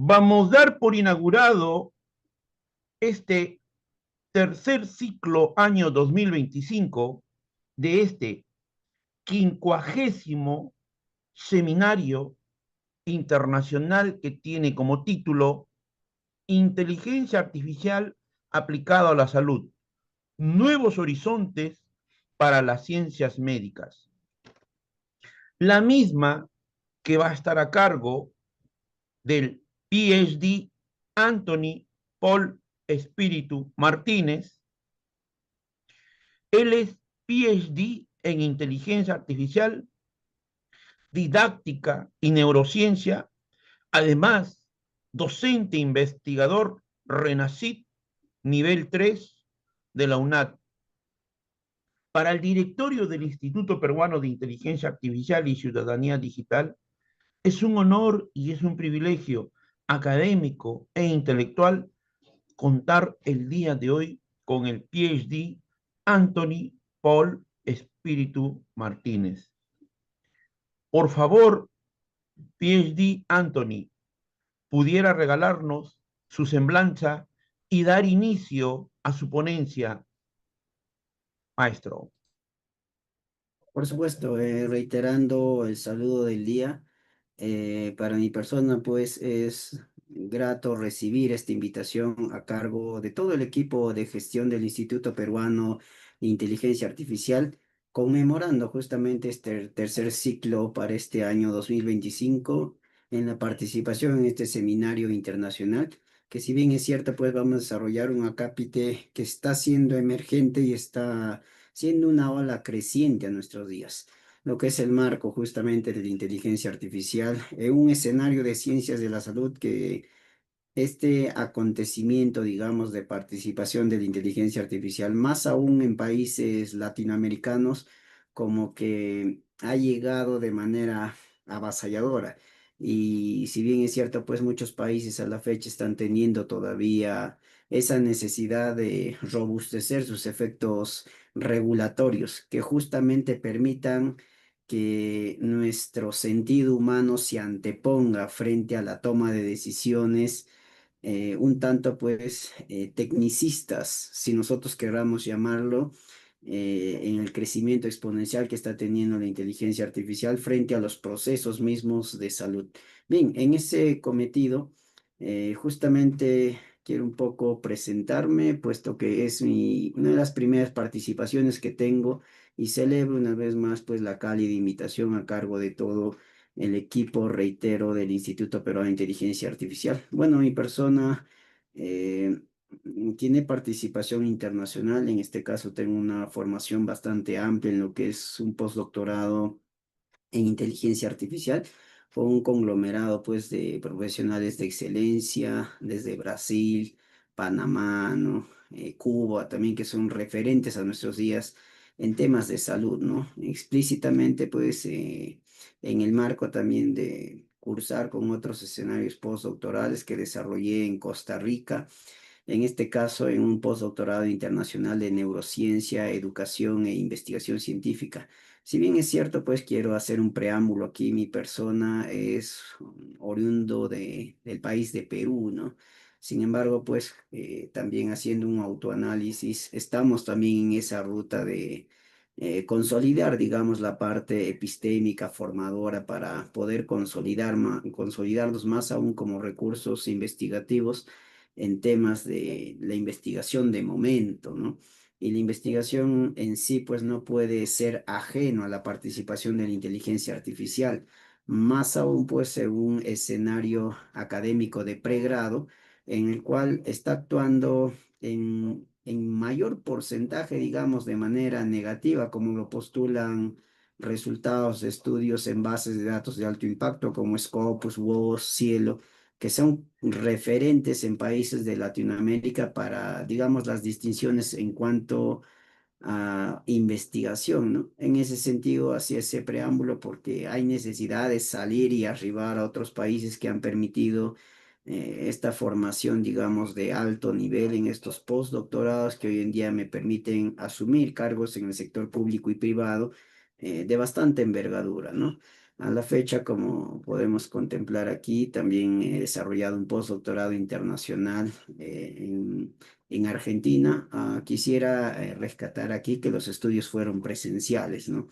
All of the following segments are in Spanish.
Vamos a dar por inaugurado este tercer ciclo año 2025 de este 50º seminario internacional que tiene como título Inteligencia Artificial aplicada a la salud, nuevos horizontes para las ciencias médicas. La misma que va a estar a cargo del PhD Anthony Paul Espíritu Martínez. Él es PhD en inteligencia artificial, didáctica y neurociencia, además docente investigador RENACIT nivel 3 de la UNAD. Para el directorio del Instituto Peruano de Inteligencia Artificial y Ciudadanía Digital, es un honor y es un privilegio académico e intelectual contar el día de hoy con el PhD Anthony Paul Espíritu Martínez. Por favor, PhD Anthony, pudiera regalarnos su semblanza y dar inicio a su ponencia, maestro. Por supuesto, reiterando el saludo del día, para mi persona pues es grato recibir esta invitación a cargo de todo el equipo de gestión del Instituto Peruano de Inteligencia Artificial, conmemorando justamente este tercer ciclo para este año 2025 en la participación en este seminario internacional, que si bien es cierto pues vamos a desarrollar un acápite que está siendo emergente y está siendo una ola creciente a nuestros días, lo que es el marco justamente de la inteligencia artificial en un escenario de ciencias de la salud que este acontecimiento, digamos, de participación de la inteligencia artificial, más aún en países latinoamericanos, como que ha llegado de manera avasalladora. Y si bien es cierto, pues muchos países a la fecha están teniendo todavía esa necesidad de robustecer sus efectos regulatorios que justamente permitan que nuestro sentido humano se anteponga frente a la toma de decisiones un tanto pues tecnicistas, si nosotros queramos llamarlo, en el crecimiento exponencial que está teniendo la inteligencia artificial frente a los procesos mismos de salud. Bien, en ese cometido, justamente quiero un poco presentarme, puesto que es una de las primeras participaciones que tengo y celebro una vez más pues la cálida invitación a cargo de todo el equipo, reitero, del Instituto Peruano de Inteligencia Artificial. Bueno, mi persona eh, tiene participación internacional, en este caso tengo una formación bastante amplia en lo que es un postdoctorado en inteligencia artificial. Fue un conglomerado pues de profesionales de excelencia desde Brasil, Panamá, ¿no? Cuba también, que son referentes a nuestros días en temas de salud, ¿no? Explícitamente pues en el marco también de cursar con otros escenarios postdoctorales que desarrollé en Costa Rica, en este caso en un postdoctorado internacional de neurociencia, educación e investigación científica. Si bien es cierto, pues quiero hacer un preámbulo aquí, mi persona es oriundo del país de Perú, ¿no? Sin embargo, pues también haciendo un autoanálisis, estamos también en esa ruta de consolidar, digamos, la parte epistémica formadora para poder consolidarnos más aún como recursos investigativos en temas de la investigación de momento, ¿no? Y la investigación en sí, pues no puede ser ajeno a la participación de la inteligencia artificial, más aún pues en un escenario académico de pregrado en el cual está actuando en mayor porcentaje, digamos, de manera negativa, como lo postulan resultados de estudios en bases de datos de alto impacto como Scopus, WOS, Cielo, que son referentes en países de Latinoamérica para, digamos, las distinciones en cuanto a investigación, ¿no? En ese sentido, hacía ese preámbulo porque hay necesidad de salir y arribar a otros países que han permitido esta formación, digamos, de alto nivel en estos postdoctorados que hoy en día me permiten asumir cargos en el sector público y privado de bastante envergadura, ¿no? A la fecha, como podemos contemplar aquí, también he desarrollado un postdoctorado internacional en Argentina. Quisiera rescatar aquí que los estudios fueron presenciales, ¿no?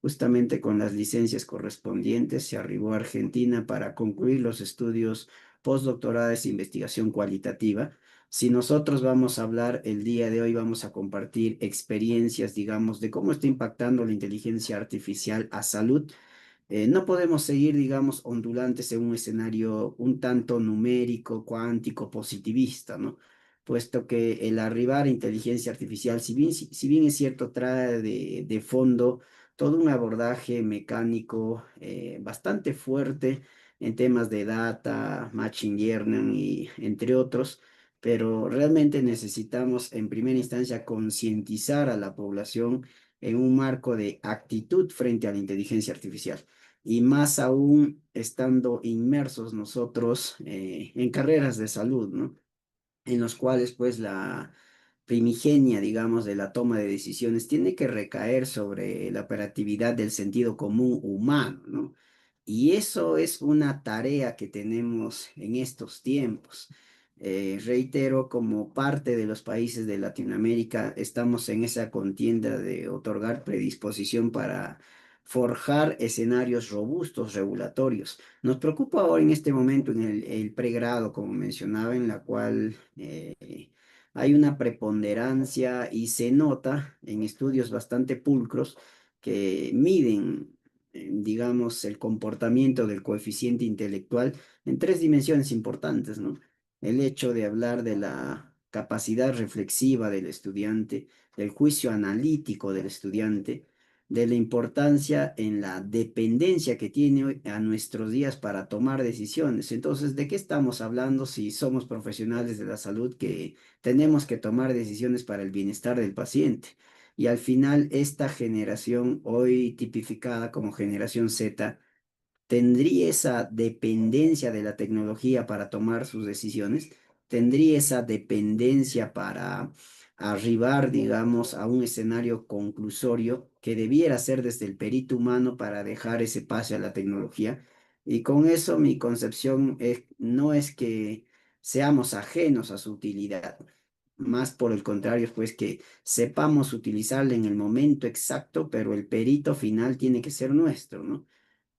Justamente con las licencias correspondientes se arribó a Argentina para concluir los estudios postdoctorales de investigación cualitativa. Si nosotros vamos a hablar el día de hoy, vamos a compartir experiencias, digamos, de cómo está impactando la inteligencia artificial a salud. No podemos seguir, digamos, ondulantes en un escenario un tanto numérico, cuántico, positivista, ¿no? Puesto que el arribar a inteligencia artificial, si bien es cierto, trae de fondo todo un abordaje mecánico bastante fuerte en temas de data, machine learning y entre otros, pero realmente necesitamos en primera instancia concientizar a la población en un marco de actitud frente a la inteligencia artificial y más aún estando inmersos nosotros en carreras de salud, ¿no? En los cuales pues la primigenia, digamos, de la toma de decisiones tiene que recaer sobre la operatividad del sentido común humano, ¿no? Y eso es una tarea que tenemos en estos tiempos. Reitero, como parte de los países de Latinoamérica, estamos en esa contienda de otorgar predisposición para forjar escenarios robustos regulatorios. Nos preocupa ahora en este momento en el pregrado, como mencionaba, en la cual hay una preponderancia y se nota en estudios bastante pulcros que miden, digamos, el comportamiento del coeficiente intelectual en tres dimensiones importantes, ¿no? El hecho de hablar de la capacidad reflexiva del estudiante, del juicio analítico del estudiante, de la importancia en la dependencia que tiene hoy a nuestros días para tomar decisiones. Entonces, ¿de qué estamos hablando si somos profesionales de la salud que tenemos que tomar decisiones para el bienestar del paciente? Y al final, esta generación, hoy tipificada como generación Z, tendría esa dependencia de la tecnología para tomar sus decisiones, tendría esa dependencia para arribar, digamos, a un escenario conclusorio que debiera ser desde el perito humano para dejar ese pase a la tecnología. Y con eso mi concepción no es que seamos ajenos a su utilidad, más por el contrario, pues que sepamos utilizarla en el momento exacto, pero el perito final tiene que ser nuestro, ¿no?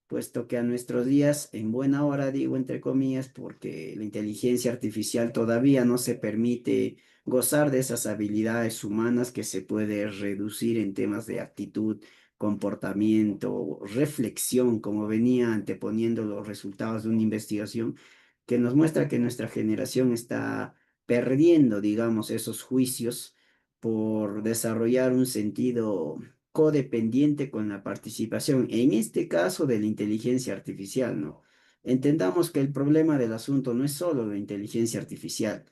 Puesto que a nuestros días, en buena hora, digo entre comillas, porque la inteligencia artificial todavía no se permite gozar de esas habilidades humanas que se puede reducir en temas de actitud, comportamiento, reflexión, como venía anteponiendo los resultados de una investigación que nos muestra que nuestra generación está perdiendo, digamos, esos juicios por desarrollar un sentido codependiente con la participación, en este caso de la inteligencia artificial, ¿no? Entendamos que el problema del asunto no es solo la inteligencia artificial.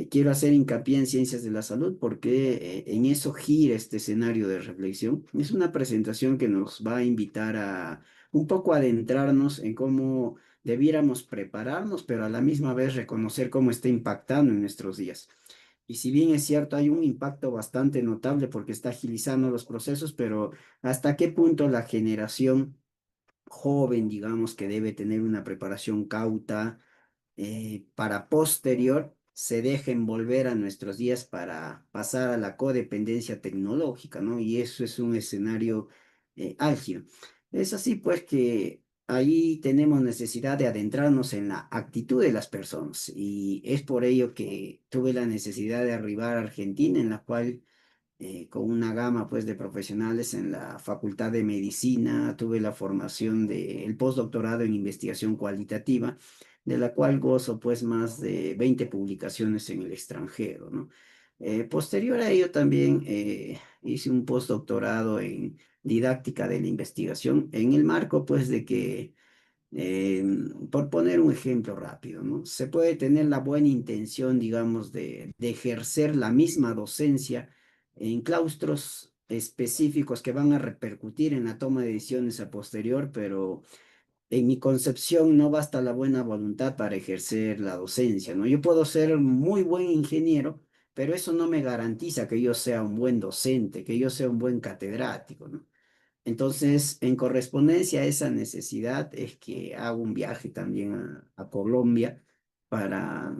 Quiero hacer hincapié en ciencias de la salud porque en eso gira este escenario de reflexión. Es una presentación que nos va a invitar a un poco adentrarnos en cómo debiéramos prepararnos, pero a la misma vez reconocer cómo está impactando en nuestros días. Y si bien es cierto, hay un impacto bastante notable porque está agilizando los procesos, pero ¿hasta qué punto la generación joven, digamos, que debe tener una preparación cauta para posterior, se deja envolver a nuestros días para pasar a la codependencia tecnológica, ¿no? Y eso es un escenario álgido. Es así, pues, que ahí tenemos necesidad de adentrarnos en la actitud de las personas y es por ello que tuve la necesidad de arribar a Argentina, en la cual con una gama pues de profesionales en la Facultad de Medicina, tuve la formación del postdoctorado en investigación cualitativa, de la cual gozo pues más de 20 publicaciones en el extranjero, ¿no? Posterior a ello también hice un postdoctorado en didáctica de la investigación en el marco pues de que por poner un ejemplo rápido, ¿no? Se puede tener la buena intención, digamos, de ejercer la misma docencia en claustros específicos que van a repercutir en la toma de decisiones a posterior, pero en mi concepción no basta la buena voluntad para ejercer la docencia, ¿no? Yo puedo ser muy buen ingeniero, pero eso no me garantiza que yo sea un buen docente, que yo sea un buen catedrático, ¿no? Entonces, en correspondencia a esa necesidad, es que hago un viaje también a Colombia para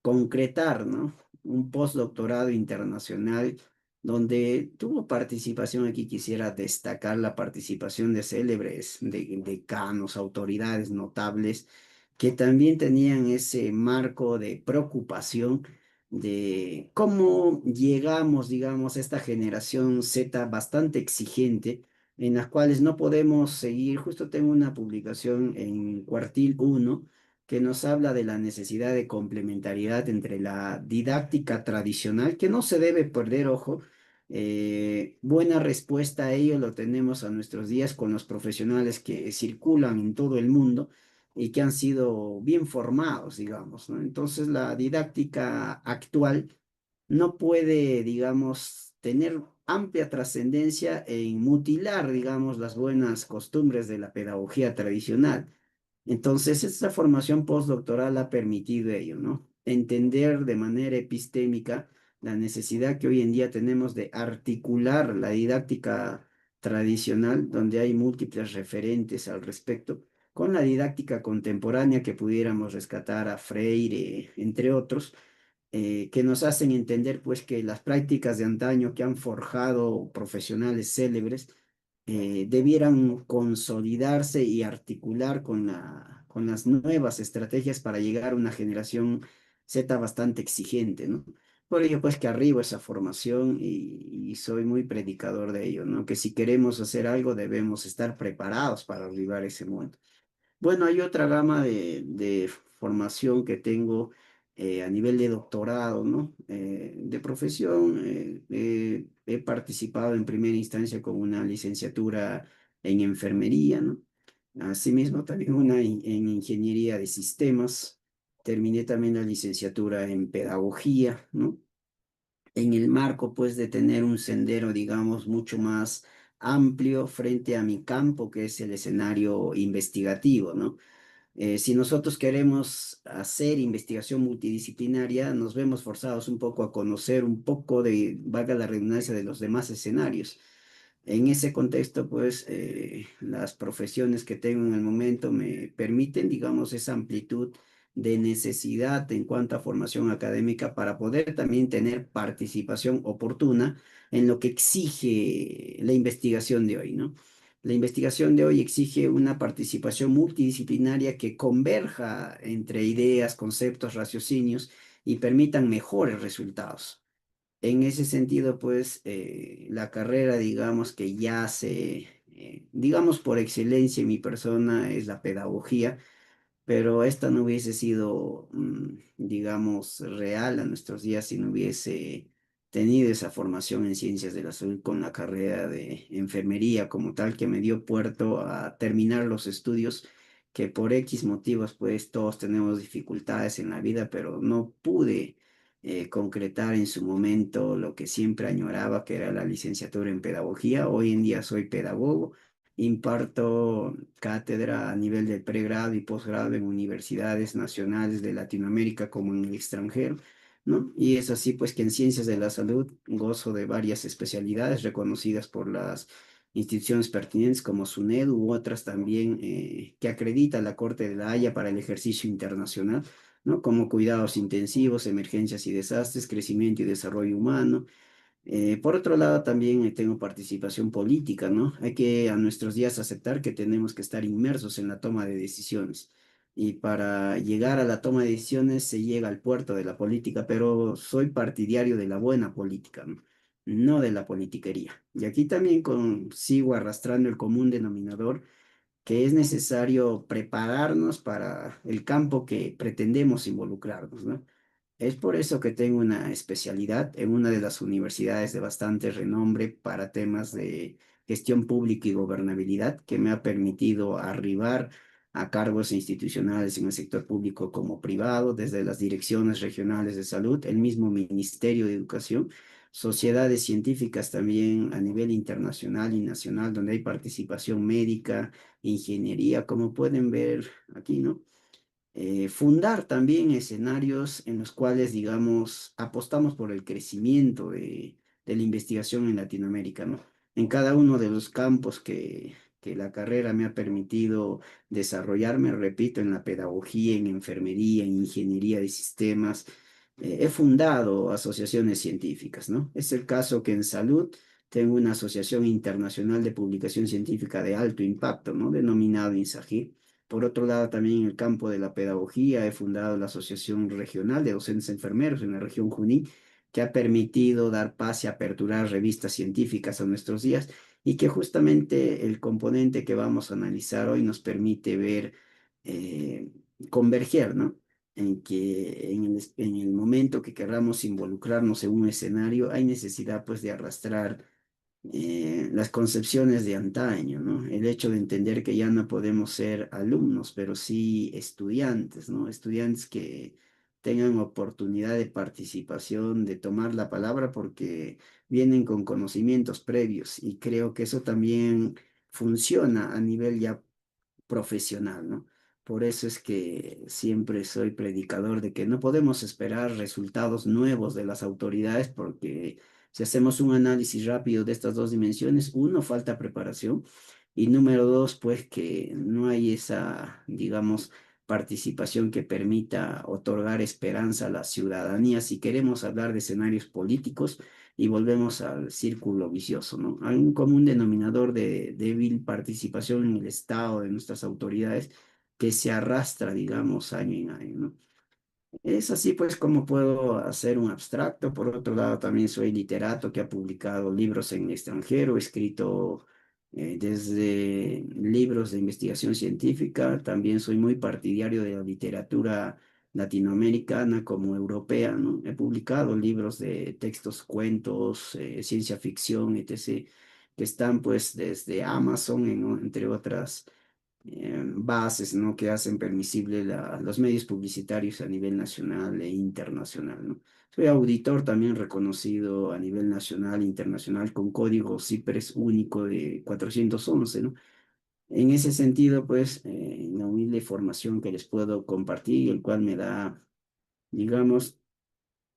concretar, ¿no? Un postdoctorado internacional donde tuvo participación. Aquí quisiera destacar la participación de célebres decanos, autoridades notables, que también tenían ese marco de preocupación de cómo llegamos, digamos, a esta generación Z bastante exigente, en las cuales no podemos seguir. Justo tengo una publicación en Cuartil 1 que nos habla de la necesidad de complementariedad entre la didáctica tradicional, que no se debe perder, ojo. Buena respuesta a ello lo tenemos a nuestros días con los profesionales que circulan en todo el mundo y que han sido bien formados, digamos, ¿no? Entonces, la didáctica actual no puede, digamos, tener amplia trascendencia en mutilar, digamos, las buenas costumbres de la pedagogía tradicional. Entonces, esta formación postdoctoral ha permitido ello, ¿no? Entender de manera epistémica la necesidad que hoy en día tenemos de articular la didáctica tradicional, donde hay múltiples referentes al respecto, con la didáctica contemporánea que pudiéramos rescatar a Freire, entre otros, que nos hacen entender pues que las prácticas de antaño que han forjado profesionales célebres debieran consolidarse y articular con las nuevas estrategias para llegar a una generación Z bastante exigente, ¿no? Por ello, pues que arribo esa formación y soy muy predicador de ello, ¿no? Que si queremos hacer algo debemos estar preparados para arribar ese mundo. Bueno, hay otra gama de formación que tengo a nivel de doctorado, ¿no? De profesión, he participado en primera instancia con una licenciatura en enfermería, ¿no? Asimismo, también una en ingeniería de sistemas. Terminé también la licenciatura en pedagogía, ¿no? En el marco, pues, de tener un sendero, digamos, mucho más amplio frente a mi campo, que es el escenario investigativo, ¿no? Si nosotros queremos hacer investigación multidisciplinaria, nos vemos forzados un poco a conocer un poco de, valga la redundancia, de los demás escenarios. En ese contexto, pues, las profesiones que tengo en el momento me permiten, digamos, esa amplitud de necesidad en cuanto a formación académica para poder también tener participación oportuna en lo que exige la investigación de hoy, ¿no? La investigación de hoy exige una participación multidisciplinaria que converja entre ideas, conceptos, raciocinios y permitan mejores resultados. En ese sentido, pues, la carrera, digamos, que ya digamos, por excelencia en mi persona es la pedagogía, pero esta no hubiese sido, digamos, real a nuestros días si no hubiese tenido esa formación en ciencias de la salud con la carrera de enfermería como tal, que me dio puerto a terminar los estudios, que por X motivos, pues todos tenemos dificultades en la vida, pero no pude concretar en su momento lo que siempre añoraba, que era la licenciatura en pedagogía. Hoy en día soy pedagogo. Imparto cátedra a nivel de pregrado y posgrado en universidades nacionales de Latinoamérica como en el extranjero, ¿no? Y es así pues que en ciencias de la salud gozo de varias especialidades reconocidas por las instituciones pertinentes como SUNEDU u otras también que acredita la Corte de la Haya para el ejercicio internacional, ¿no? Como cuidados intensivos, emergencias y desastres, crecimiento y desarrollo humano. Por otro lado, también tengo participación política, ¿no? Hay que a nuestros días aceptar que tenemos que estar inmersos en la toma de decisiones. Y para llegar a la toma de decisiones se llega al puerto de la política, pero soy partidario de la buena política, ¿no? No de la politiquería. Y aquí también sigo arrastrando el común denominador que es necesario prepararnos para el campo que pretendemos involucrarnos, ¿no? Es por eso que tengo una especialidad en una de las universidades de bastante renombre para temas de gestión pública y gobernabilidad, que me ha permitido arribar a cargos institucionales en el sector público como privado, desde las direcciones regionales de salud, el mismo Ministerio de Educación, sociedades científicas también a nivel internacional y nacional, donde hay participación médica, ingeniería, como pueden ver aquí, ¿no? Fundar también escenarios en los cuales, digamos, apostamos por el crecimiento de la investigación en Latinoamérica, ¿no? en cada uno de los campos que la carrera me ha permitido desarrollarme, repito, en la pedagogía, en enfermería, en ingeniería de sistemas. He fundado asociaciones científicas, ¿no? Es el caso que en salud tengo una asociación internacional de publicación científica de alto impacto, ¿no? Denominado INSAGIR. Por otro lado, también en el campo de la pedagogía he fundado la Asociación Regional de Docentes Enfermeros en la región Junín, que ha permitido dar paz y aperturar revistas científicas a nuestros días y que justamente el componente que vamos a analizar hoy nos permite ver, eh, converger, ¿no? En que en el momento que queramos involucrarnos en un escenario hay necesidad pues de arrastrar las concepciones de antaño, ¿no? El hecho de entender que ya no podemos ser alumnos, pero sí estudiantes, ¿no? Estudiantes que tengan oportunidad de participación, de tomar la palabra, porque vienen con conocimientos previos y creo que eso también funciona a nivel ya profesional, ¿no? Por eso es que siempre soy predicador de que no podemos esperar resultados nuevos de las autoridades porque si hacemos un análisis rápido de estas dos dimensiones, uno, falta preparación y número dos, pues que no hay esa, digamos, participación que permita otorgar esperanza a la ciudadanía si queremos hablar de escenarios políticos y volvemos al círculo vicioso, ¿no? Hay un común denominador de débil participación en el Estado de nuestras autoridades que se arrastra, digamos, año en año, ¿no? Es así pues como puedo hacer un abstracto. Por otro lado, también soy literato que ha publicado libros en el extranjero, he escrito desde libros de investigación científica. También soy muy partidario de la literatura latinoamericana como europea, ¿no? He publicado libros de textos, cuentos, ciencia ficción, etc., que están pues desde Amazon, entre otras bases, ¿no? Que hacen permisible los medios publicitarios a nivel nacional e internacional, ¿no? Soy auditor también reconocido a nivel nacional e internacional con código CIPRES único de 411, ¿no? En ese sentido, pues, la humilde formación que les puedo compartir, el cual me da, digamos,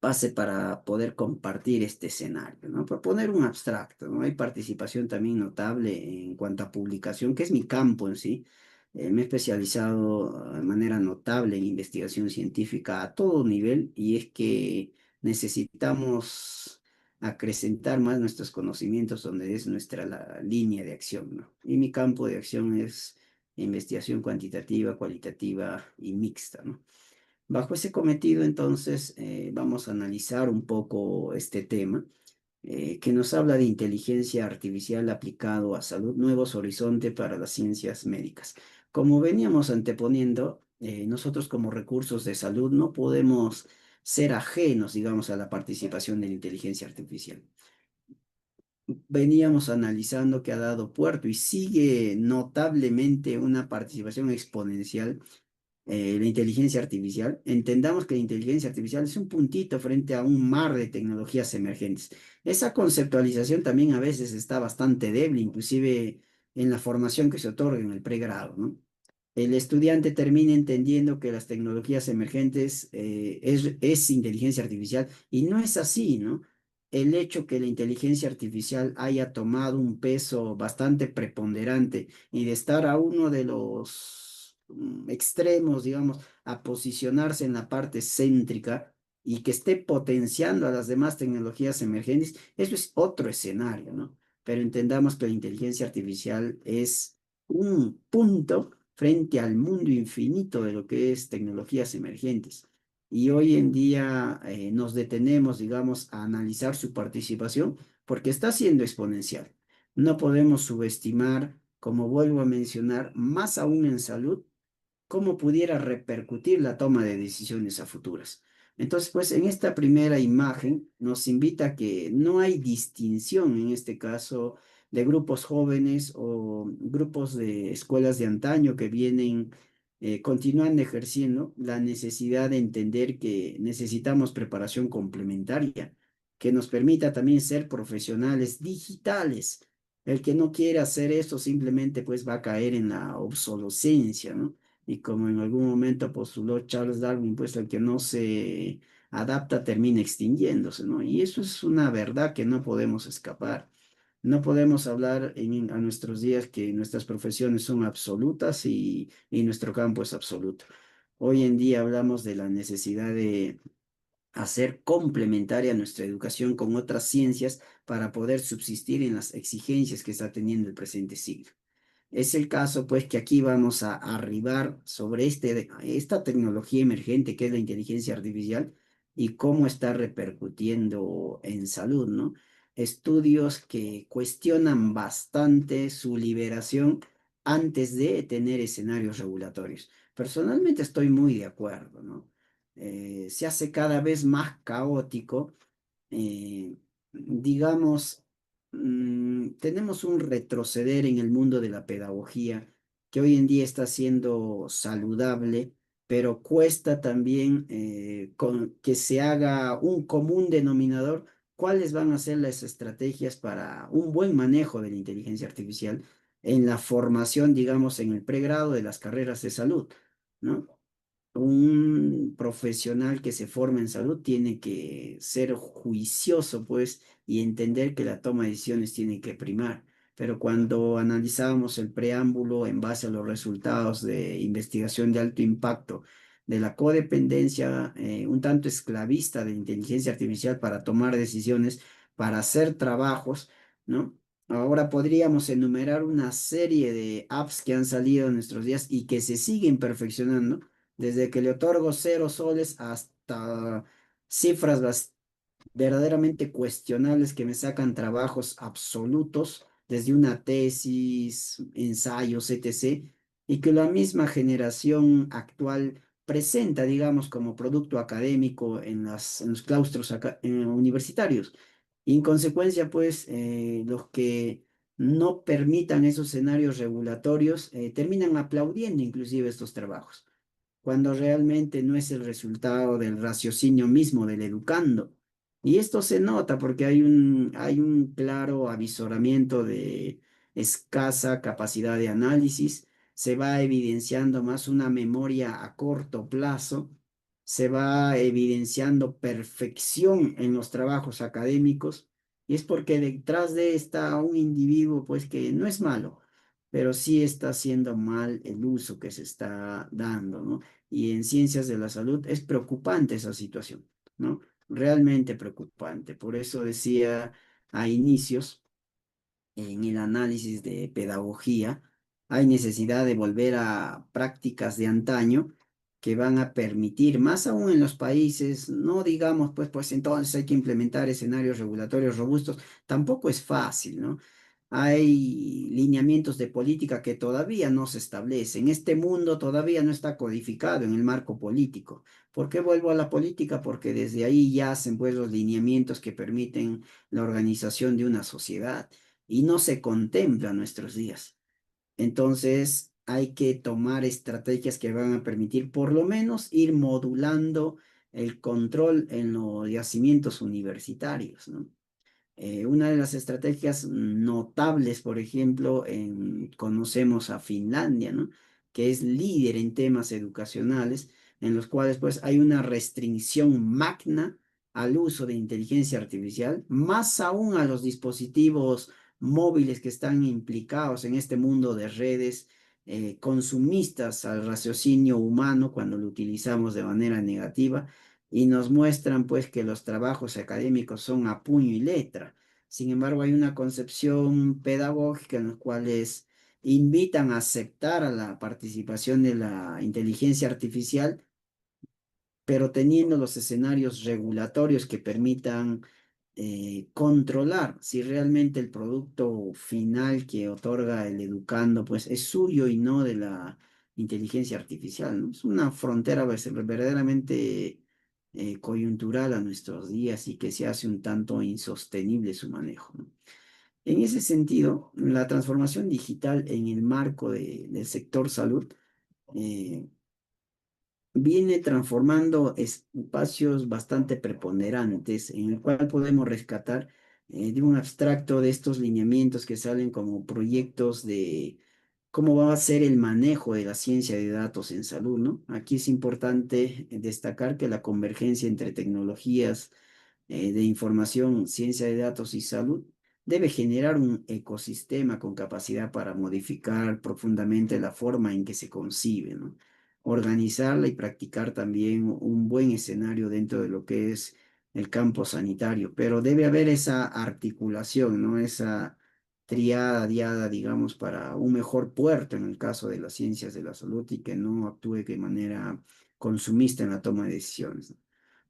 pase para poder compartir este escenario, ¿no? Proponer un abstracto, ¿no? Hay participación también notable en cuanto a publicación, que es mi campo en sí. Me he especializado de manera notable en investigación científica a todo nivel y es que necesitamos acrecentar más nuestros conocimientos donde es nuestra la línea de acción, ¿no? Y mi campo de acción es investigación cuantitativa, cualitativa y mixta, ¿no? Bajo ese cometido, entonces, vamos a analizar un poco este tema que nos habla de inteligencia artificial aplicado a salud, nuevos horizontes para las ciencias médicas. Como veníamos anteponiendo, nosotros como recursos de salud no podemos ser ajenos, digamos, a la participación de la inteligencia artificial. Veníamos analizando que ha dado puerto y sigue notablemente una participación exponencial la inteligencia artificial. Entendamos que la inteligencia artificial es un puntito frente a un mar de tecnologías emergentes. Esa conceptualización también a veces está bastante débil, inclusive en la formación que se otorga en el pregrado, ¿no? El estudiante termina entendiendo que las tecnologías emergentes es inteligencia artificial y no es así, ¿no? El hecho que la inteligencia artificial haya tomado un peso bastante preponderante y de estar a uno de los extremos, digamos, a posicionarse en la parte céntrica y que esté potenciando a las demás tecnologías emergentes, eso es otro escenario, ¿no? Pero entendamos que la inteligencia artificial es un punto frente al mundo infinito de lo que es tecnologías emergentes. Y hoy en día nos detenemos, digamos, a analizar su participación porque está siendo exponencial. No podemos subestimar, como vuelvo a mencionar, más aún en salud, cómo pudiera repercutir la toma de decisiones a futuras. Entonces, pues en esta primera imagen nos invita a que no hay distinción en este caso de grupos jóvenes o grupos de escuelas de antaño que vienen, continúan ejerciendo la necesidad de entender que necesitamos preparación complementaria que nos permita también ser profesionales digitales. El que no quiere hacer eso simplemente pues va a caer en la obsolescencia, ¿no? Y como en algún momento postuló Charles Darwin, pues el que no se adapta termina extinguiéndose, ¿no? Y eso es una verdad que no podemos escapar. No podemos hablar a nuestros días que nuestras profesiones son absolutas y nuestro campo es absoluto. Hoy en día hablamos de la necesidad de hacer complementaria nuestra educación con otras ciencias para poder subsistir en las exigencias que está teniendo el presente siglo. Es el caso, pues, que aquí vamos a arribar sobre esta tecnología emergente que es la inteligencia artificial y cómo está repercutiendo en salud, ¿no? Estudios que cuestionan bastante su liberación antes de tener escenarios regulatorios. Personalmente estoy muy de acuerdo, ¿no? Se hace cada vez más caótico, digamos, tenemos un retroceder en el mundo de la pedagogía que hoy en día está siendo saludable, pero cuesta también que se haga un común denominador. ¿Cuáles van a ser las estrategias para un buen manejo de la inteligencia artificial en la formación, digamos, en el pregrado de las carreras de salud, ¿no? Un profesional que se forma en salud tiene que ser juicioso, pues, y entender que la toma de decisiones tiene que primar. Pero cuando analizábamos el preámbulo en base a los resultados de investigación de alto impacto, de la codependencia un tanto esclavista de la inteligencia artificial para tomar decisiones, para hacer trabajos, ¿no? Ahora podríamos enumerar una serie de apps que han salido en nuestros días y que se siguen perfeccionando desde que le otorgo 0 soles hasta cifras verdaderamente cuestionables que me sacan trabajos absolutos, desde una tesis, ensayos, etc., y que la misma generación actual presenta, digamos, como producto académico en los claustros universitarios. Y en consecuencia, pues, los que no permitan esos escenarios regulatorios terminan aplaudiendo inclusive estos trabajos cuando realmente no es el resultado del raciocinio mismo del educando. Y esto se nota porque hay un claro avisoramiento de escasa capacidad de análisis, se va evidenciando más una memoria a corto plazo, se va evidenciando perfección en los trabajos académicos, y es porque detrás de está un individuo, pues que no es malo, pero sí está haciendo mal el uso que se está dando, ¿no? Y en ciencias de la salud es preocupante esa situación, ¿no? Realmente preocupante. Por eso decía a inicios, en el análisis de pedagogía, hay necesidad de volver a prácticas de antaño que van a permitir, más aún en los países, no digamos, pues entonces hay que implementar escenarios regulatorios robustos, tampoco es fácil, ¿no? Hay lineamientos de política que todavía no se establecen. Este mundo todavía no está codificado en el marco político. ¿Por qué vuelvo a la política? Porque desde ahí yacen pues los lineamientos que permiten la organización de una sociedad y no se contempla en nuestros días. Entonces hay que tomar estrategias que van a permitir por lo menos ir modulando el control en los yacimientos universitarios, ¿no? Una de las estrategias notables, por ejemplo, conocemos a Finlandia, ¿no? Que es líder en temas educacionales, en los cuales pues hay una restricción magna al uso de inteligencia artificial, más aún a los dispositivos móviles que están implicados en este mundo de redes consumistas al raciocinio humano cuando lo utilizamos de manera negativa y nos muestran pues que los trabajos académicos son a puño y letra. Sin embargo, hay una concepción pedagógica en la cuales invitan a aceptar a la participación de la inteligencia artificial, pero teniendo los escenarios regulatorios que permitan controlar si realmente el producto final que otorga el educando pues es suyo y no de la inteligencia artificial, ¿no? Es una frontera verdaderamente coyuntural a nuestros días y que se hace un tanto insostenible su manejo, ¿no? En ese sentido, la transformación digital en el marco del sector salud eh, viene transformando espacios bastante preponderantes en el cual podemos rescatar de un abstracto de estos lineamientos que salen como proyectos de cómo va a ser el manejo de la ciencia de datos en salud, ¿no? Aquí es importante destacar que la convergencia entre tecnologías de información, ciencia de datos y salud debe generar un ecosistema con capacidad para modificar profundamente la forma en que se concibe, ¿no? Organizarla y practicar también un buen escenario dentro de lo que es el campo sanitario, pero debe haber esa articulación, ¿no? Esa triada, diada, digamos, para un mejor puerto en el caso de las ciencias de la salud y que no actúe de manera consumista en la toma de decisiones, ¿no?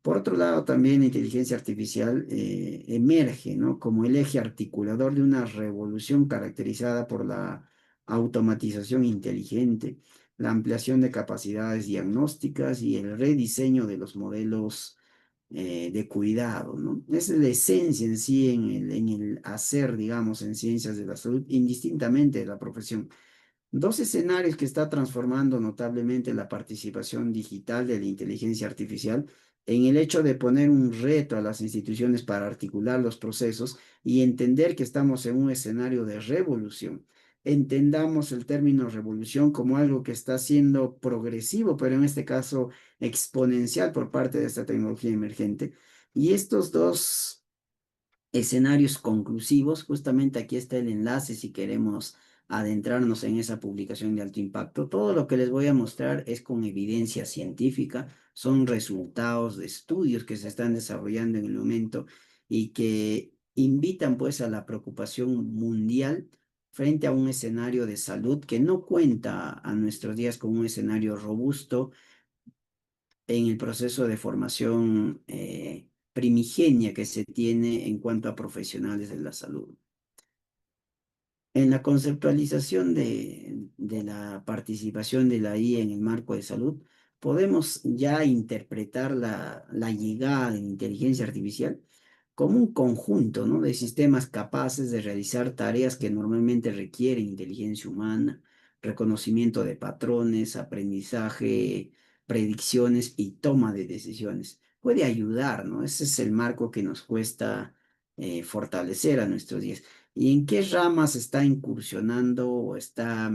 Por otro lado, también la inteligencia artificial emerge, ¿no? Como el eje articulador de una revolución caracterizada por la automatización inteligente, la ampliación de capacidades diagnósticas y el rediseño de los modelos de cuidado, ¿no? Esa es la esencia en sí en el hacer, digamos, en ciencias de la salud, indistintamente de la profesión. Dos escenarios que está transformando notablemente la participación digital de la inteligencia artificial en el hecho de poner un reto a las instituciones para articular los procesos y entender que estamos en un escenario de revolución. Entendamos el término revolución como algo que está siendo progresivo, pero en este caso exponencial por parte de esta tecnología emergente. Y estos dos escenarios conclusivos. Justamente aquí está el enlace si queremos adentrarnos en esa publicación de alto impacto. Todo lo que les voy a mostrar es con evidencia científica, son resultados de estudios que se están desarrollando en el momento y que invitan pues a la preocupación mundial frente a un escenario de salud que no cuenta a nuestros días con un escenario robusto en el proceso de formación primigenia que se tiene en cuanto a profesionales de la salud. En la conceptualización de la participación de la IA en el marco de salud, podemos ya interpretar la llegada de la inteligencia artificial como un conjunto, ¿no? De sistemas capaces de realizar tareas que normalmente requieren inteligencia humana, reconocimiento de patrones, aprendizaje, predicciones y toma de decisiones. Puede ayudar, ¿no? Ese es el marco que nos cuesta fortalecer a nuestros días. ¿Y en qué ramas está incursionando o está,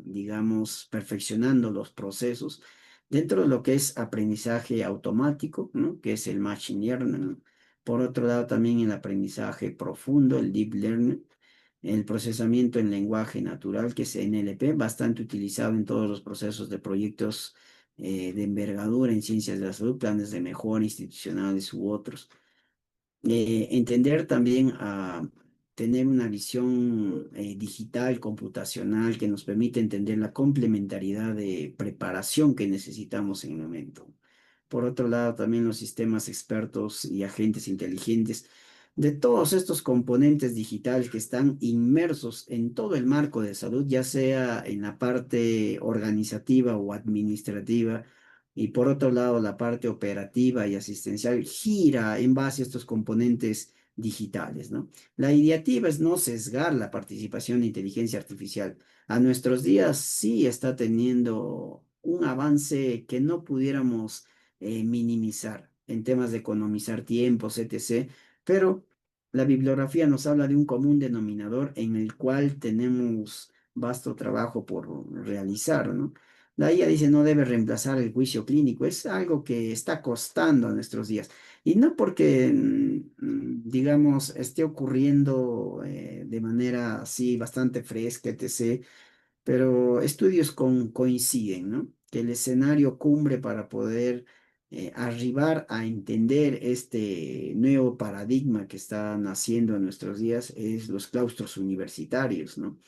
digamos, perfeccionando los procesos? Dentro de lo que es aprendizaje automático, ¿no? Que es el machine learning, ¿no? Por otro lado, también el aprendizaje profundo, el deep learning, el procesamiento en lenguaje natural, que es NLP, bastante utilizado en todos los procesos de proyectos de envergadura en ciencias de la salud, planes de mejora institucionales u otros. Entender también a tener una visión digital, computacional, que nos permite entender la complementariedad de preparación que necesitamos en el momento. Por otro lado, también los sistemas expertos y agentes inteligentes de todos estos componentes digitales que están inmersos en todo el marco de salud, ya sea en la parte organizativa o administrativa, y por otro lado la parte operativa y asistencial gira en base a estos componentes digitales, ¿no? La ideativa es no sesgar la participación de inteligencia artificial. A nuestros días sí está teniendo un avance que no pudiéramos minimizar en temas de economizar tiempos, etc. Pero la bibliografía nos habla de un común denominador en el cual tenemos vasto trabajo por realizar, ¿no? La IA dice no debe reemplazar el juicio clínico, es algo que está costando a nuestros días. Y no porque, digamos, esté ocurriendo de manera así bastante fresca, etc., pero estudios coinciden, ¿no? Que el escenario cumbre para poder arribar a entender este nuevo paradigma que está naciendo en nuestros días es los claustros universitarios, ¿no?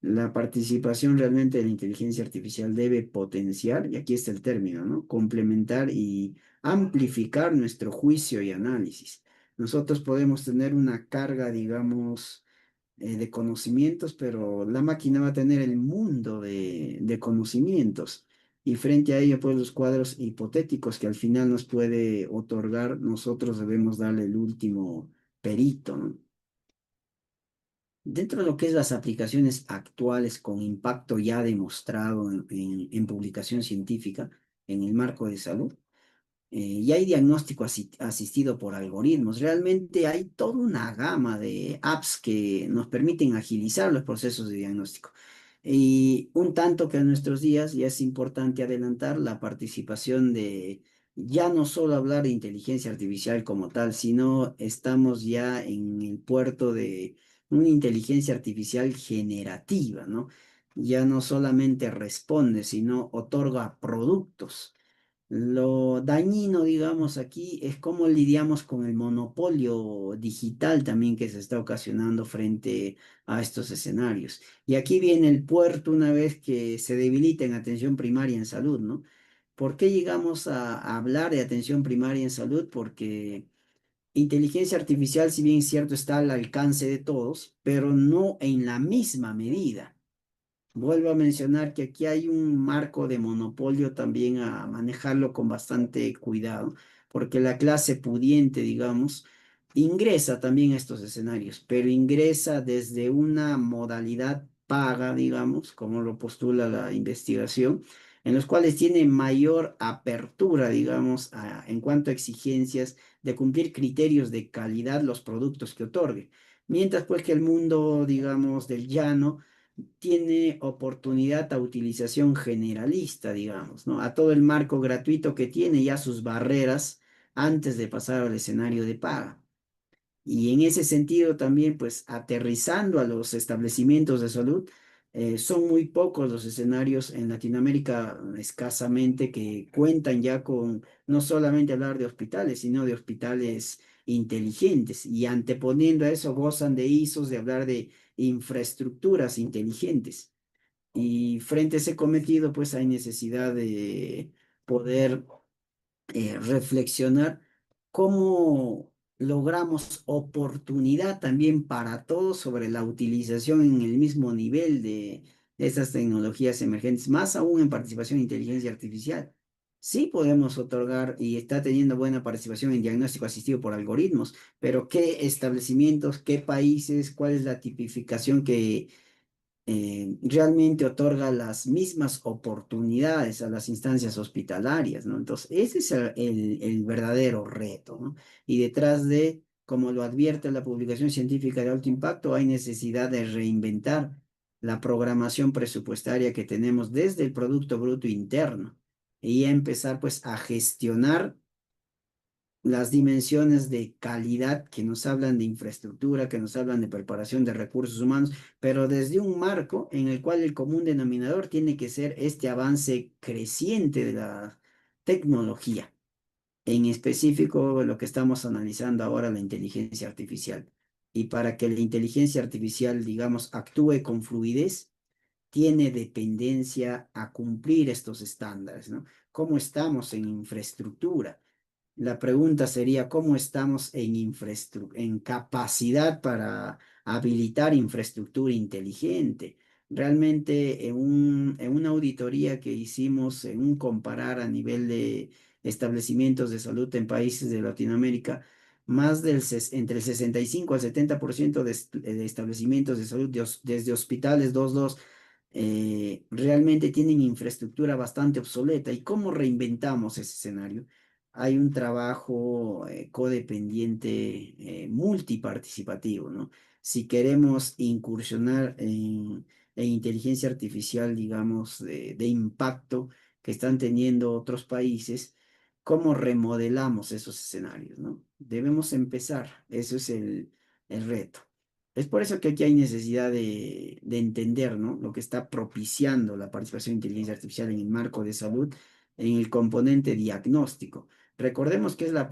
La participación realmente de la inteligencia artificial debe potenciar, y aquí está el término, ¿no? Complementar y amplificar nuestro juicio y análisis. Nosotros podemos tener una carga, digamos, de conocimientos, pero la máquina va a tener el mundo de conocimientos. Y frente a ello, pues los cuadros hipotéticos que al final nos puede otorgar, nosotros debemos darle el último perito, ¿no? Dentro de lo que es las aplicaciones actuales con impacto ya demostrado en publicación científica en el marco de salud, y hay diagnóstico asistido por algoritmos. Realmente hay toda una gama de apps que nos permiten agilizar los procesos de diagnóstico. Y un tanto que en nuestros días ya es importante adelantar la participación de ya no solo hablar de inteligencia artificial como tal, sino estamos ya en el puerto de una inteligencia artificial generativa, ¿no? Ya no solamente responde, sino otorga productos. Lo dañino, digamos, aquí es cómo lidiamos con el monopolio digital también que se está ocasionando frente a estos escenarios. Y aquí viene el puerto una vez que se debilita en atención primaria en salud, ¿no? ¿Por qué llegamos a hablar de atención primaria en salud? Porque inteligencia artificial, si bien es cierto, está al alcance de todos, pero no en la misma medida. Vuelvo a mencionar que aquí hay un marco de monopolio también a manejarlo con bastante cuidado, porque la clase pudiente, digamos, ingresa también a estos escenarios, pero ingresa desde una modalidad paga, digamos, como lo postula la investigación, en los cuales tiene mayor apertura, digamos, en cuanto a exigencias de cumplir criterios de calidad los productos que otorgue. Mientras pues que el mundo, digamos, del llano tiene oportunidad a utilización generalista, digamos, ¿no? A todo el marco gratuito que tiene ya sus barreras antes de pasar al escenario de paga. Y en ese sentido también, pues aterrizando a los establecimientos de salud, son muy pocos los escenarios en Latinoamérica, escasamente, que cuentan ya con no solamente hablar de hospitales, sino de hospitales inteligentes. Y anteponiendo a eso, gozan de ISOs de hablar de infraestructuras inteligentes. Y frente a ese cometido, pues hay necesidad de poder reflexionar cómo logramos oportunidad también para todos sobre la utilización en el mismo nivel de estas tecnologías emergentes, más aún en participación en inteligencia artificial. Sí podemos otorgar y está teniendo buena participación en diagnóstico asistido por algoritmos, pero ¿qué establecimientos, qué países, cuál es la tipificación que realmente otorga las mismas oportunidades a las instancias hospitalarias, ¿no? Entonces, ese es el verdadero reto, ¿no? Y detrás de, como lo advierte la publicación científica de alto impacto, hay necesidad de reinventar la programación presupuestaria que tenemos desde el Producto Bruto Interno y empezar pues a gestionar las dimensiones de calidad que nos hablan de infraestructura, que nos hablan de preparación de recursos humanos, pero desde un marco en el cual el común denominador tiene que ser este avance creciente de la tecnología, en específico lo que estamos analizando ahora, la inteligencia artificial. Y para que la inteligencia artificial, digamos, actúe con fluidez, tiene dependencia a cumplir estos estándares, ¿no? ¿Cómo estamos en infraestructura? La pregunta sería, ¿cómo estamos en capacidad para habilitar infraestructura inteligente? Realmente en una auditoría que hicimos, en un comparar a nivel de establecimientos de salud en países de Latinoamérica, entre el 65 al 70% de establecimientos de salud, desde hospitales 2.2, realmente tienen infraestructura bastante obsoleta. ¿Y cómo reinventamos ese escenario? Hay un trabajo codependiente, multiparticipativo, ¿no? Si queremos incursionar en inteligencia artificial, digamos, de impacto que están teniendo otros países, ¿cómo remodelamos esos escenarios, ¿no? Debemos empezar, eso es el reto. Es por eso que aquí hay necesidad de entender, ¿no? Lo que está propiciando la participación de inteligencia artificial en el marco de salud, en el componente diagnóstico. Recordemos que es la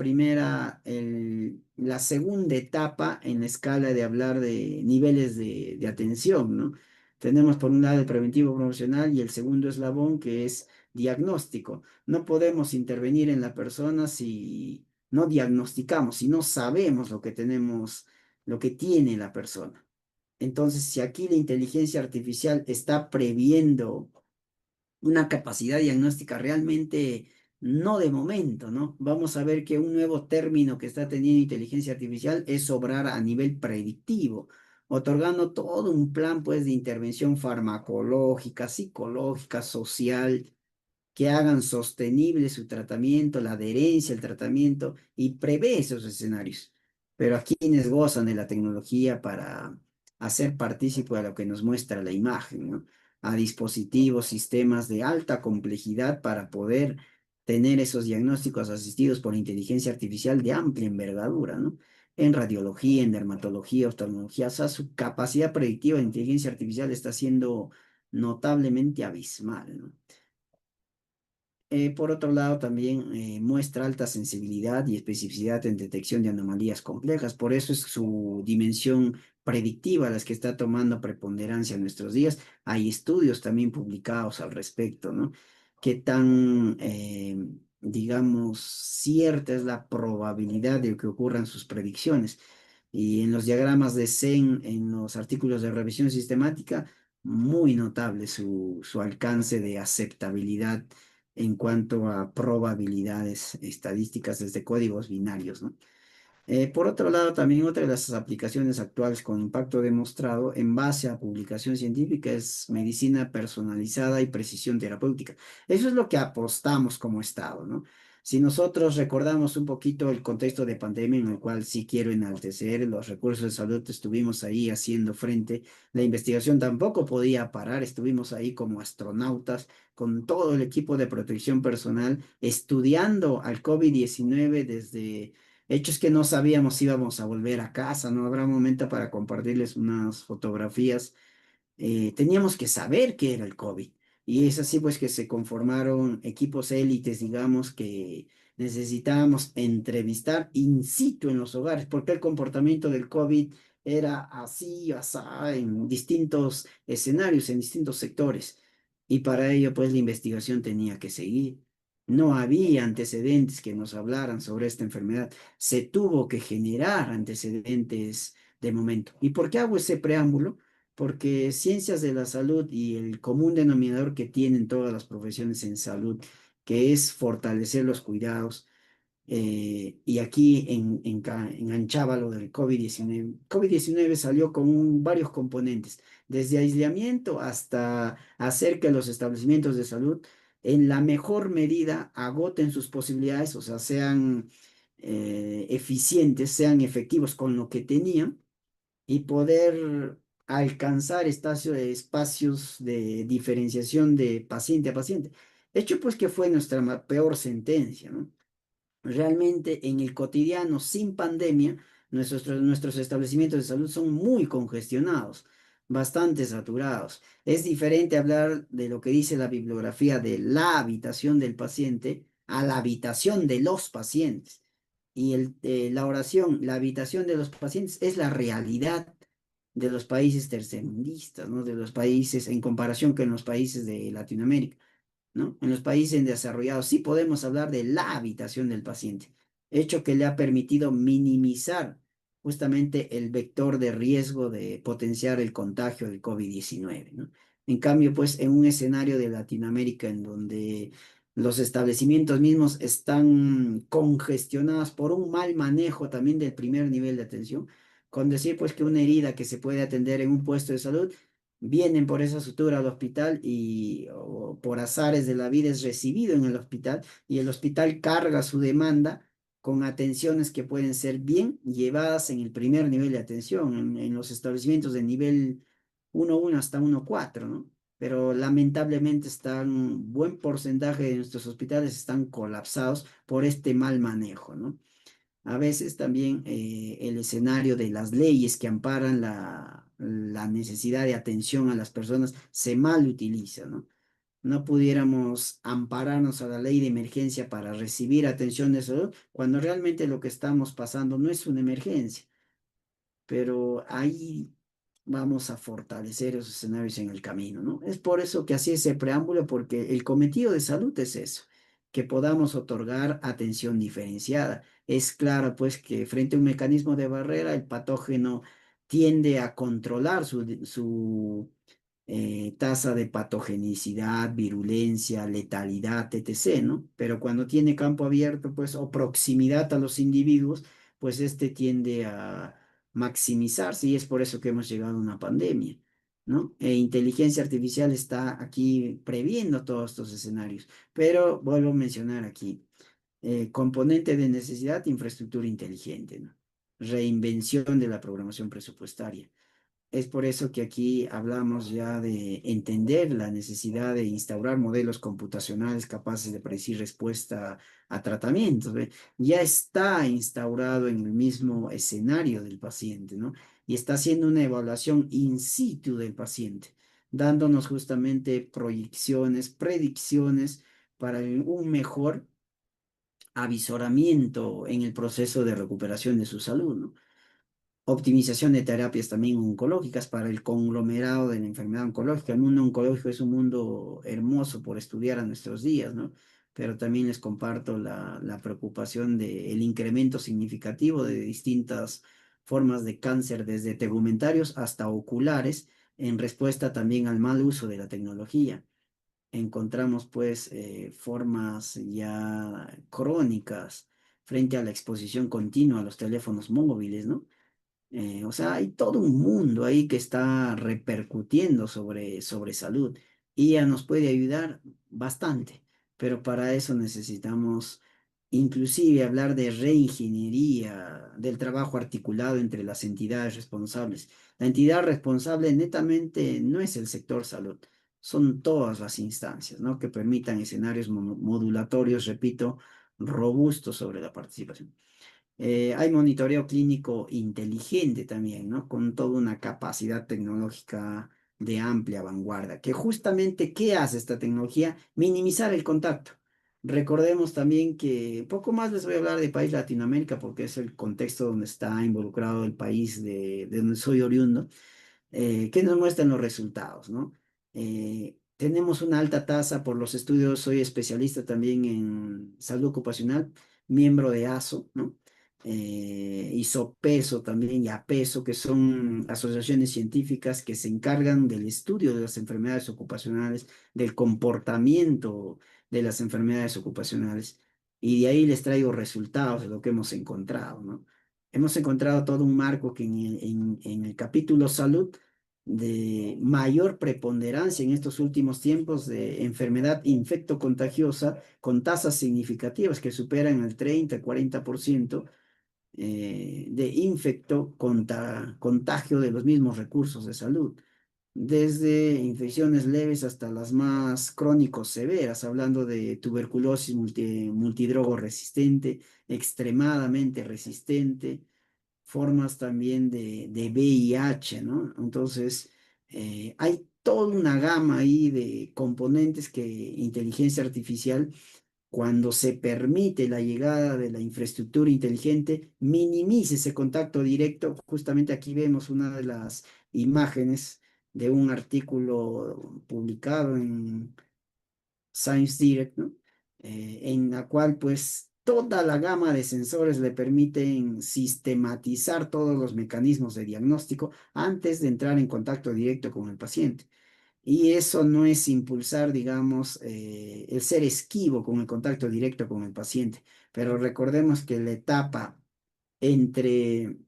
segunda etapa en la escala de hablar de niveles de atención, ¿no? Tenemos por un lado el preventivo promocional y el segundo eslabón que es diagnóstico. No podemos intervenir en la persona si no diagnosticamos, si no sabemos lo que tenemos, lo que tiene la persona. Entonces, si aquí la inteligencia artificial está previendo una capacidad diagnóstica realmente no de momento, ¿no? Vamos a ver que un nuevo término que está teniendo inteligencia artificial es obrar a nivel predictivo, otorgando todo un plan, pues, de intervención farmacológica, psicológica, social, que hagan sostenible su tratamiento, la adherencia al tratamiento y prevé esos escenarios. Pero a quienes gozan de la tecnología para hacer partícipe a lo que nos muestra la imagen, ¿no? A dispositivos, sistemas de alta complejidad para poder tener esos diagnósticos asistidos por inteligencia artificial de amplia envergadura, ¿no? En radiología, en dermatología, oftalmología, o sea, su capacidad predictiva de inteligencia artificial está siendo notablemente abismal, ¿no? Por otro lado, también muestra alta sensibilidad y especificidad en detección de anomalías complejas. Por eso es su dimensión predictiva las que está tomando preponderancia en nuestros días. Hay estudios también publicados al respecto, ¿no? Qué tan, digamos, cierta es la probabilidad de que ocurran sus predicciones. Y en los diagramas de Venn, en los artículos de revisión sistemática, muy notable su alcance de aceptabilidad en cuanto a probabilidades estadísticas desde códigos binarios, ¿no? Por otro lado, también otra de las aplicaciones actuales con impacto demostrado en base a publicación científica es medicina personalizada y precisión terapéutica. Eso es lo que apostamos como Estado, ¿no? Si nosotros recordamos un poquito el contexto de pandemia en el cual sí quiero enaltecer, los recursos de salud estuvimos ahí haciendo frente, la investigación tampoco podía parar, estuvimos ahí como astronautas con todo el equipo de protección personal estudiando al COVID-19 desde hechos que no sabíamos si íbamos a volver a casa, ¿no? Habrá un momento para compartirles unas fotografías. Teníamos que saber qué era el COVID. Y es así pues que se conformaron equipos élites, digamos, que necesitábamos entrevistar in situ en los hogares, porque el comportamiento del COVID era así, asá, en distintos escenarios, en distintos sectores. Y para ello pues la investigación tenía que seguir. No había antecedentes que nos hablaran sobre esta enfermedad. Se tuvo que generar antecedentes de momento. ¿Y por qué hago ese preámbulo? Porque ciencias de la salud y el común denominador que tienen todas las profesiones en salud, que es fortalecer los cuidados, y aquí enganchaba lo del COVID-19. COVID-19 salió con varios componentes, desde aislamiento hasta hacer que los establecimientos de salud en la mejor medida agoten sus posibilidades, o sea, sean eficientes, sean efectivos con lo que tenían y poder alcanzar espacios de diferenciación de paciente a paciente. Hecho pues que fue nuestra peor sentencia, ¿no? Realmente en el cotidiano, sin pandemia, nuestros establecimientos de salud son muy congestionados, bastante saturados. Es diferente hablar de lo que dice la bibliografía de la habitación del paciente a la habitación de los pacientes. Y la oración, la habitación de los pacientes es la realidad de los países tercermundistas, ¿no? De los países en comparación con los países de Latinoamérica, ¿no? En los países desarrollados sí podemos hablar de la habitación del paciente, hecho que le ha permitido minimizar justamente el vector de riesgo de potenciar el contagio del COVID-19, ¿no? En cambio, pues en un escenario de Latinoamérica en donde los establecimientos mismos están congestionados por un mal manejo también del primer nivel de atención, con decir pues que una herida que se puede atender en un puesto de salud vienen por esa sutura al hospital y o por azares de la vida es recibido en el hospital y el hospital carga su demanda con atenciones que pueden ser bien llevadas en el primer nivel de atención, en los establecimientos de nivel 1.1 hasta 1.4, ¿no? Pero lamentablemente están, un buen porcentaje de nuestros hospitales están colapsados por este mal manejo, ¿no? A veces también el escenario de las leyes que amparan la necesidad de atención a las personas se mal utiliza, ¿no? No pudiéramos ampararnos a la ley de emergencia para recibir atención de salud cuando realmente lo que estamos pasando no es una emergencia, pero ahí vamos a fortalecer esos escenarios en el camino, ¿no? Es por eso que así ese preámbulo, porque el cometido de salud es eso, que podamos otorgar atención diferenciada. Es claro, pues, que frente a un mecanismo de barrera, el patógeno tiende a controlar su tasa de patogenicidad, virulencia, letalidad, etc., ¿no? Pero cuando tiene campo abierto, pues, o proximidad a los individuos, pues este tiende a maximizarse y es por eso que hemos llegado a una pandemia, ¿no? Inteligencia artificial está aquí previendo todos estos escenarios, pero vuelvo a mencionar aquí, componente de necesidad, infraestructura inteligente, ¿no? Reinvención de la programación presupuestaria. Es por eso que aquí hablamos ya de entender la necesidad de instaurar modelos computacionales capaces de predecir respuesta a tratamientos. ¿Ve? Ya está instaurado en el mismo escenario del paciente, ¿no? Y está haciendo una evaluación in situ del paciente, dándonos justamente proyecciones, predicciones para un mejor avisoramiento en el proceso de recuperación de su salud, ¿no? Optimización de terapias también oncológicas para el conglomerado de la enfermedad oncológica. El mundo oncológico es un mundo hermoso por estudiar a nuestros días, ¿no? Pero también les comparto la preocupación del incremento significativo de distintas formas de cáncer, desde tegumentarios hasta oculares, en respuesta también al mal uso de la tecnología. Encontramos pues formas ya crónicas frente a la exposición continua a los teléfonos móviles, ¿no? O sea, hay todo un mundo ahí que está repercutiendo sobre salud y ya nos puede ayudar bastante, pero para eso necesitamos inclusive hablar de reingeniería del trabajo articulado entre las entidades responsables. La entidad responsable netamente no es el sector salud, son todas las instancias, ¿no? Que permitan escenarios modulatorios, repito, robustos sobre la participación. Hay monitoreo clínico inteligente también, ¿no? Con toda una capacidad tecnológica de amplia vanguardia, que justamente, ¿qué hace esta tecnología? Minimizar el contacto. Recordemos también que poco más les voy a hablar de país Latinoamérica porque es el contexto donde está involucrado el país de donde soy oriundo, que nos muestran los resultados, ¿no? Tenemos una alta tasa por los estudios, soy especialista también en salud ocupacional, miembro de ASO, ¿no? ISOPESO también y APESO, que son asociaciones científicas que se encargan del estudio de las enfermedades ocupacionales, del comportamiento de las enfermedades ocupacionales, y de ahí les traigo resultados de lo que hemos encontrado, ¿no? Hemos encontrado todo un marco que en el capítulo salud de mayor preponderancia en estos últimos tiempos de enfermedad infectocontagiosa con tasas significativas que superan el 30-40% de contagio de los mismos recursos de salud, desde infecciones leves hasta las más crónicos severas, hablando de tuberculosis multidrogo resistente, extremadamente resistente, formas también de VIH, ¿no? Entonces, hay toda una gama ahí de componentes que inteligencia artificial, cuando se permite la llegada de la infraestructura inteligente, minimiza ese contacto directo. Justamente aquí vemos una de las imágenes de un artículo publicado en Science Direct, ¿no? En la cual pues toda la gama de sensores le permiten sistematizar todos los mecanismos de diagnóstico antes de entrar en contacto directo con el paciente. Y eso no es impulsar, digamos, el ser esquivo con el contacto directo con el paciente, pero recordemos que la etapa entre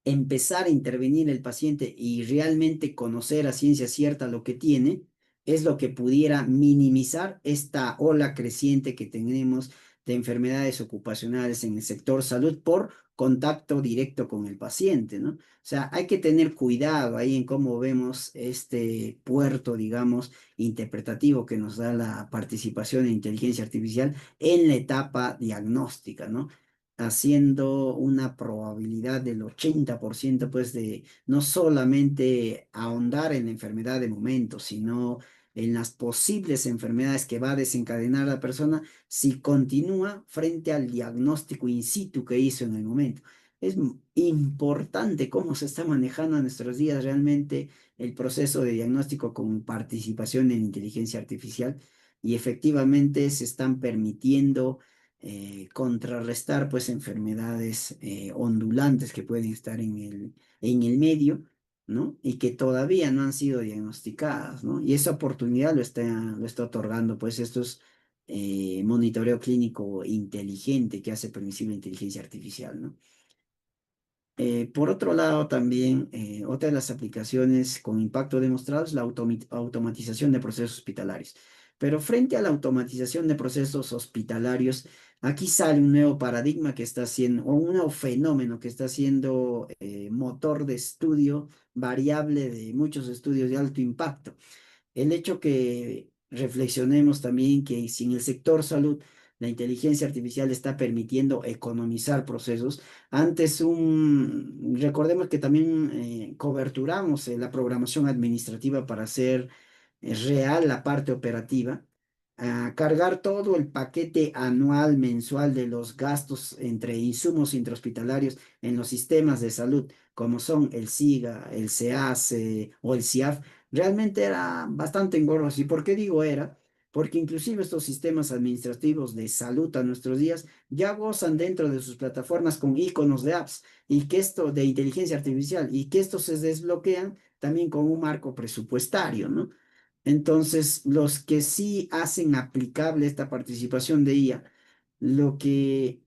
empezar a intervenir el paciente y realmente conocer a ciencia cierta lo que tiene, es lo que pudiera minimizar esta ola creciente que tenemos de enfermedades ocupacionales en el sector salud por contacto directo con el paciente, ¿no? O sea, hay que tener cuidado ahí en cómo vemos este puerto, digamos, interpretativo que nos da la participación en inteligencia artificial en la etapa diagnóstica, ¿no? Haciendo una probabilidad del 80%, pues de no solamente ahondar en la enfermedad de momento, sino en las posibles enfermedades que va a desencadenar la persona si continúa frente al diagnóstico in situ que hizo en el momento. Es importante cómo se está manejando en nuestros días realmente el proceso de diagnóstico con participación en inteligencia artificial, y efectivamente se están permitiendo contrarrestar pues enfermedades ondulantes que pueden estar en el medio, ¿no? Y que todavía no han sido diagnosticadas, ¿no? Y esa oportunidad lo está otorgando pues estos monitoreo clínico inteligente que hace permisible la inteligencia artificial, ¿no? Por otro lado, también otra de las aplicaciones con impacto demostrado es la automatización de procesos hospitalarios. Pero frente a la automatización de procesos hospitalarios, aquí sale un nuevo paradigma que está siendo, o un nuevo fenómeno que está siendo motor de estudio variable de muchos estudios de alto impacto. El hecho que reflexionemos también que si en el sector salud la inteligencia artificial está permitiendo economizar procesos, recordemos que también coberturamos la programación administrativa para hacer real la parte operativa, a cargar todo el paquete anual, mensual de los gastos entre insumos intrahospitalarios en los sistemas de salud, como son el SIGA, el SEACE o el CIAF. Realmente era bastante engorroso. ¿Y por qué digo era? Porque inclusive estos sistemas administrativos de salud a nuestros días ya gozan dentro de sus plataformas con iconos de apps y que esto de inteligencia artificial y que estos se desbloquean también con un marco presupuestario, ¿no? Entonces, los que sí hacen aplicable esta participación de IA, lo que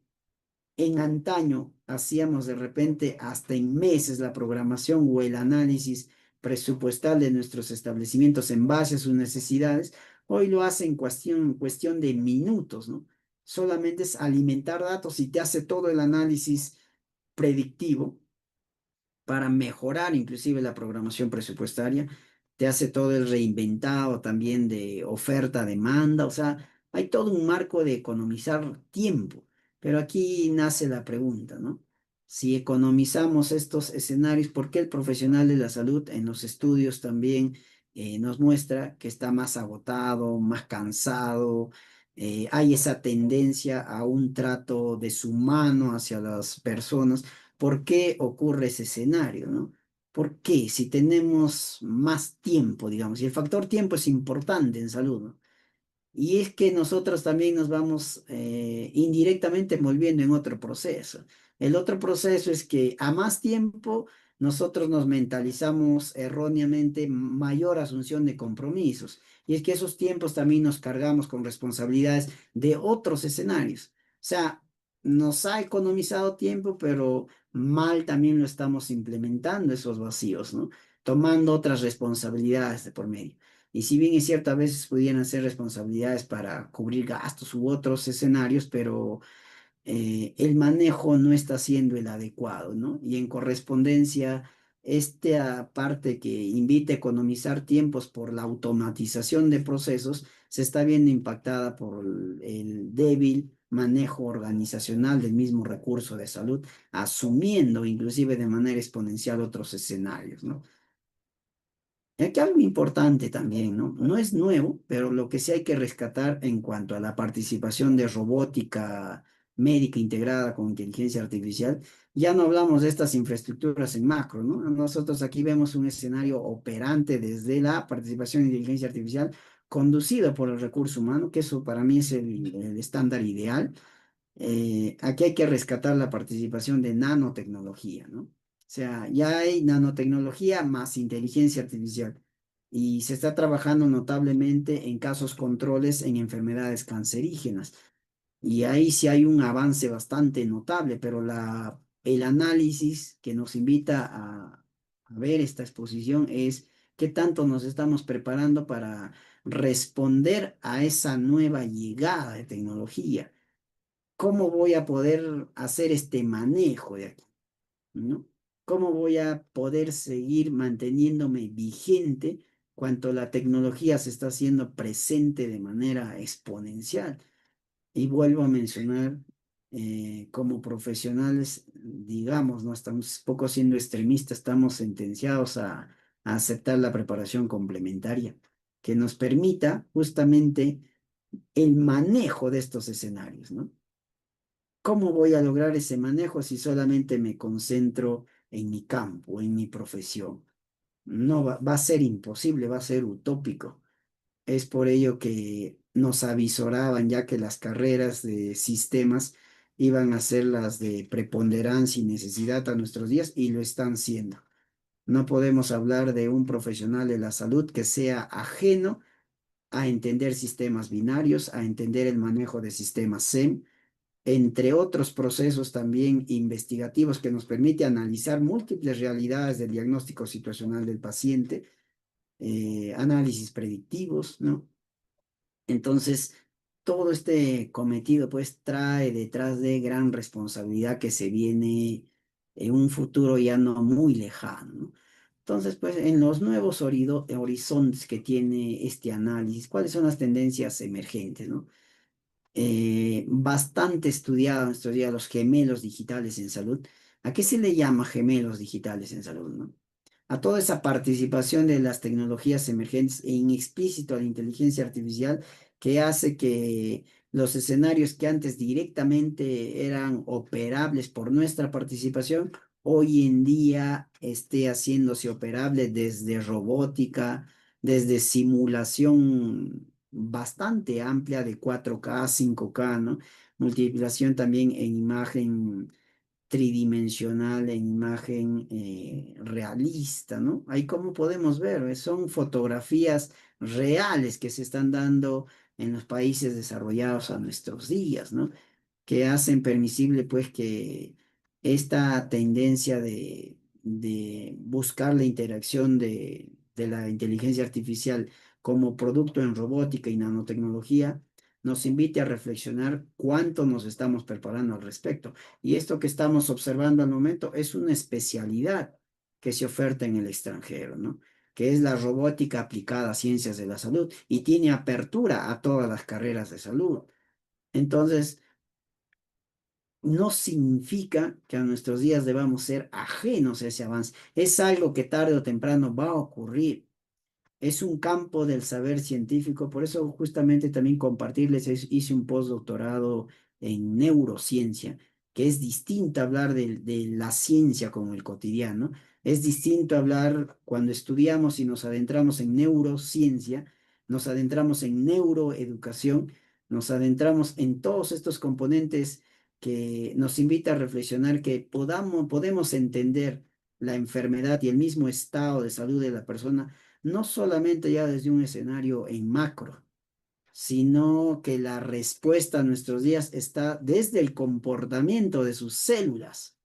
en antaño hacíamos de repente hasta en meses la programación o el análisis presupuestal de nuestros establecimientos en base a sus necesidades, hoy lo hace en cuestión de minutos, ¿no? Solamente es alimentar datos y te hace todo el análisis predictivo para mejorar inclusive la programación presupuestaria, te hace todo el reinventado también de oferta-demanda, o sea, hay todo un marco de economizar tiempo, pero aquí nace la pregunta, ¿no? Si economizamos estos escenarios, ¿por qué el profesional de la salud en los estudios también nos muestra que está más agotado, más cansado? Hay esa tendencia a un trato deshumano hacia las personas. ¿Por qué ocurre ese escenario, no? ¿Por qué? Si tenemos más tiempo, digamos, y el factor tiempo es importante en salud, ¿no? Y es que nosotros también nos vamos indirectamente envolviendo en otro proceso. El otro proceso es que a más tiempo nosotros nos mentalizamos erróneamente mayor asunción de compromisos. Y es que esos tiempos también nos cargamos con responsabilidades de otros escenarios. O sea, nos ha economizado tiempo, pero mal también lo estamos implementando esos vacíos, ¿no? Tomando otras responsabilidades de por medio. Y si bien es cierto, a veces pudieran ser responsabilidades para cubrir gastos u otros escenarios, pero el manejo no está siendo el adecuado, ¿no? Y en correspondencia, esta parte que invita a economizar tiempos por la automatización de procesos se está viendo impactada por el débil manejo organizacional del mismo recurso de salud, asumiendo inclusive de manera exponencial otros escenarios, ¿no? Y aquí algo importante también, ¿no? No es nuevo, pero lo que sí hay que rescatar en cuanto a la participación de robótica médica integrada con inteligencia artificial, ya no hablamos de estas infraestructuras en macro, ¿no? Nosotros aquí vemos un escenario operante desde la participación de inteligencia artificial conducido por el recurso humano, que eso para mí es el estándar ideal. Aquí hay que rescatar la participación de nanotecnología, ¿no? O sea, ya hay nanotecnología más inteligencia artificial y se está trabajando notablemente en casos controles en enfermedades cancerígenas. Y ahí sí hay un avance bastante notable, pero el análisis que nos invita a ver esta exposición es qué tanto nos estamos preparando para responder a esa nueva llegada de tecnología. ¿Cómo voy a poder hacer este manejo de aquí? ¿No? ¿Cómo voy a poder seguir manteniéndome vigente cuando la tecnología se está haciendo presente de manera exponencial? Y vuelvo a mencionar, como profesionales, digamos, no estamos poco siendo extremistas, estamos sentenciados a aceptar la preparación complementaria que nos permita justamente el manejo de estos escenarios, ¿no? ¿Cómo voy a lograr ese manejo si solamente me concentro en mi campo, en mi profesión? No va a ser imposible, va a ser utópico. Es por ello que nos avisoraban ya que las carreras de sistemas iban a ser las de preponderancia y necesidad a nuestros días y lo están siendo. No podemos hablar de un profesional de la salud que sea ajeno a entender sistemas binarios, a entender el manejo de sistemas SEM, entre otros procesos también investigativos que nos permite analizar múltiples realidades del diagnóstico situacional del paciente, análisis predictivos, ¿no? Entonces, todo este cometido pues trae detrás de gran responsabilidad que se viene en un futuro ya no muy lejano, ¿no? Entonces, pues en los nuevos horizontes que tiene este análisis, ¿cuáles son las tendencias emergentes, ¿no? Bastante estudiado en estos días los gemelos digitales en salud. ¿A qué se le llama gemelos digitales en salud, no? A toda esa participación de las tecnologías emergentes e en explícito a la inteligencia artificial que hace que los escenarios que antes directamente eran operables por nuestra participación, hoy en día esté haciéndose operable desde robótica, desde simulación bastante amplia de 4K, 5K, ¿no? Multiplicación también en imagen tridimensional, en imagen realista, ¿no? Ahí como podemos ver, son fotografías reales que se están dando en los países desarrollados a nuestros días, ¿no? Que hacen permisible pues que esta tendencia de buscar la interacción de la inteligencia artificial como producto en robótica y nanotecnología nos invite a reflexionar cuánto nos estamos preparando al respecto. Y esto que estamos observando al momento es una especialidad que se oferta en el extranjero, ¿no? Que es la robótica aplicada a ciencias de la salud y tiene apertura a todas las carreras de salud. Entonces, no significa que a nuestros días debamos ser ajenos a ese avance. Es algo que tarde o temprano va a ocurrir. Es un campo del saber científico, por eso justamente también compartirles, hice un postdoctorado en neurociencia, que es distinto hablar de la ciencia como el cotidiano, es distinto hablar cuando estudiamos y nos adentramos en neurociencia, nos adentramos en neuroeducación, nos adentramos en todos estos componentes que nos invita a reflexionar que podemos entender la enfermedad y el mismo estado de salud de la persona no solamente ya desde un escenario en macro, sino que la respuesta a nuestros días está desde el comportamiento de sus células.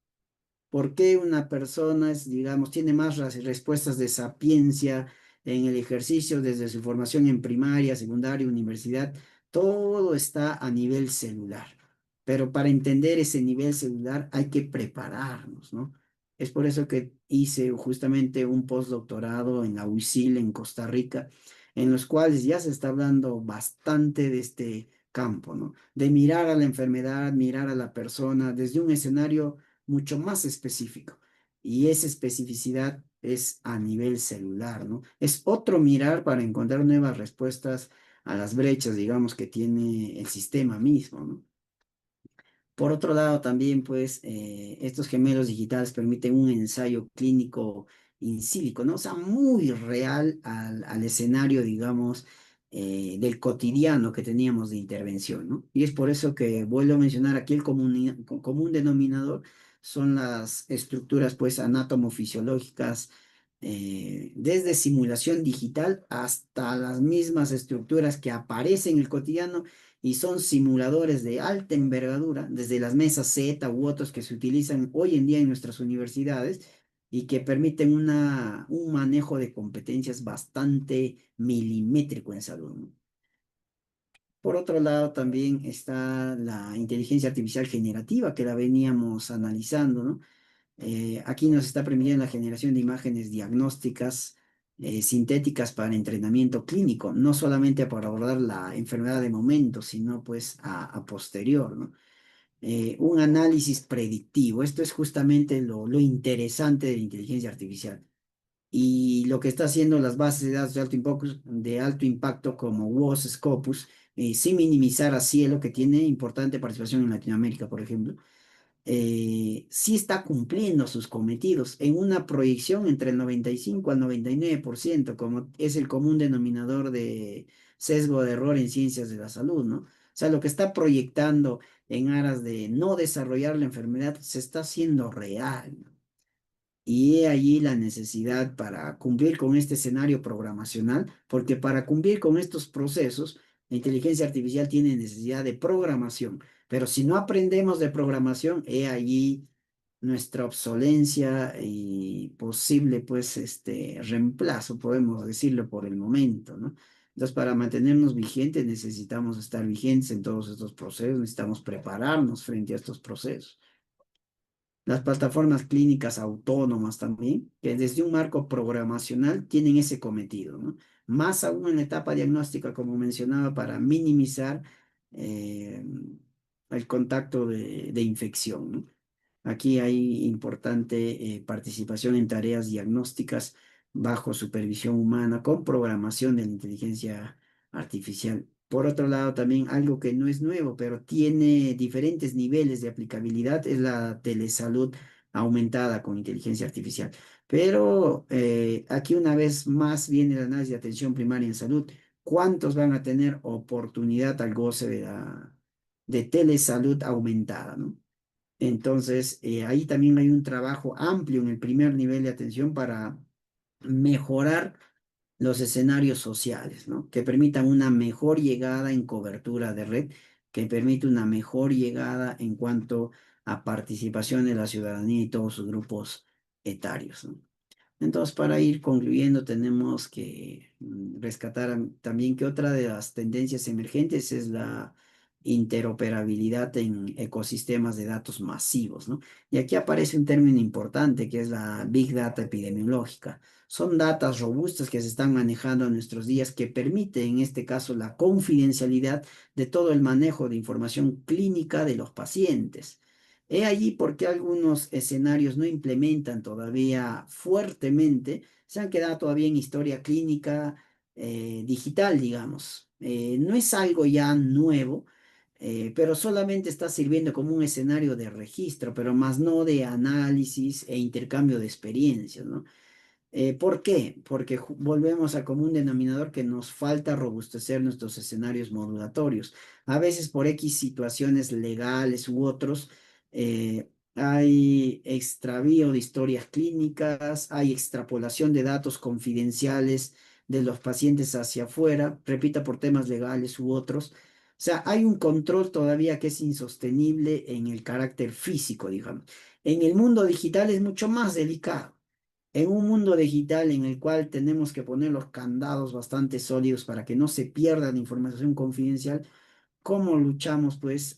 ¿Por qué una persona es, digamos, tiene más respuestas de sapiencia en el ejercicio desde su formación en primaria, secundaria, universidad? Todo está a nivel celular. Pero para entender ese nivel celular hay que prepararnos, ¿no? Es por eso que hice justamente un postdoctorado en la UISIL en Costa Rica, en los cuales ya se está hablando bastante de este campo, ¿no? De mirar a la enfermedad, mirar a la persona desde un escenario mucho más específico. Y esa especificidad es a nivel celular, ¿no? Es otro mirar para encontrar nuevas respuestas a las brechas, digamos, que tiene el sistema mismo, ¿no? Por otro lado, también, pues, estos gemelos digitales permiten un ensayo clínico in silico, ¿no? O sea, muy real al escenario, digamos, del cotidiano que teníamos de intervención, ¿no? Y es por eso que vuelvo a mencionar aquí el común denominador son las estructuras, pues, anátomo-fisiológicas, desde simulación digital hasta las mismas estructuras que aparecen en el cotidiano y son simuladores de alta envergadura, desde las mesas Z u otros que se utilizan hoy en día en nuestras universidades y que permiten un manejo de competencias bastante milimétrico en salud, ¿no? Por otro lado, también está la inteligencia artificial generativa que la veníamos analizando, ¿no? Aquí nos está permitiendo la generación de imágenes diagnósticas sintéticas para entrenamiento clínico, no solamente para abordar la enfermedad de momento, sino pues a posterior, ¿no? Un análisis predictivo. Esto es justamente lo interesante de la inteligencia artificial. Y lo que está haciendo las bases de datos de alto impacto como WOS, Scopus, sin minimizar a Cielo, que tiene importante participación en Latinoamérica, por ejemplo, sí está cumpliendo sus cometidos en una proyección entre el 95 al 99%, como es el común denominador de sesgo de error en ciencias de la salud, ¿no? O sea, lo que está proyectando en aras de no desarrollar la enfermedad se está haciendo real, ¿no? Y he allí la necesidad para cumplir con este escenario programacional, porque para cumplir con estos procesos, la inteligencia artificial tiene necesidad de programación, pero si no aprendemos de programación, he allí nuestra obsolencia y posible, pues, este reemplazo, podemos decirlo por el momento, ¿no? Entonces, para mantenernos vigentes necesitamos estar vigentes en todos estos procesos, necesitamos prepararnos frente a estos procesos. Las plataformas clínicas autónomas también, que desde un marco programacional tienen ese cometido, ¿no? Más aún en la etapa diagnóstica, como mencionaba, para minimizar eh, el contacto de infección, ¿no? Aquí hay importante participación en tareas diagnósticas bajo supervisión humana con programación de la inteligencia artificial. Por otro lado, también algo que no es nuevo, pero tiene diferentes niveles de aplicabilidad, es la telesalud aumentada con inteligencia artificial. Pero aquí una vez más viene el análisis de atención primaria en salud. ¿Cuántos van a tener oportunidad al goce de telesalud aumentada, ¿no? Entonces, ahí también hay un trabajo amplio en el primer nivel de atención para mejorar los escenarios sociales, ¿no? Que permitan una mejor llegada en cobertura de red, que permite una mejor llegada en cuanto a participación de la ciudadanía y todos sus grupos etarios, ¿no? Entonces, para ir concluyendo, tenemos que rescatar también que otra de las tendencias emergentes es la interoperabilidad en ecosistemas de datos masivos, ¿no? Y aquí aparece un término importante que es la Big Data epidemiológica. Son datas robustas que se están manejando en nuestros días que permiten, en este caso, la confidencialidad de todo el manejo de información clínica de los pacientes. He allí por qué algunos escenarios no implementan todavía fuertemente, se han quedado todavía en historia clínica digital, digamos. No es algo ya nuevo, pero solamente está sirviendo como un escenario de registro, pero más no de análisis e intercambio de experiencias, ¿no? ¿Por qué? Porque volvemos al común denominador que nos falta robustecer nuestros escenarios modulatorios. A veces por X situaciones legales u otros, hay extravío de historias clínicas, hay extrapolación de datos confidenciales de los pacientes hacia afuera, repita, por temas legales u otros. O sea, hay un control todavía que es insostenible en el carácter físico, digamos. En el mundo digital es mucho más delicado. En un mundo digital en el cual tenemos que poner los candados bastante sólidos para que no se pierda la información confidencial, ¿cómo luchamos pues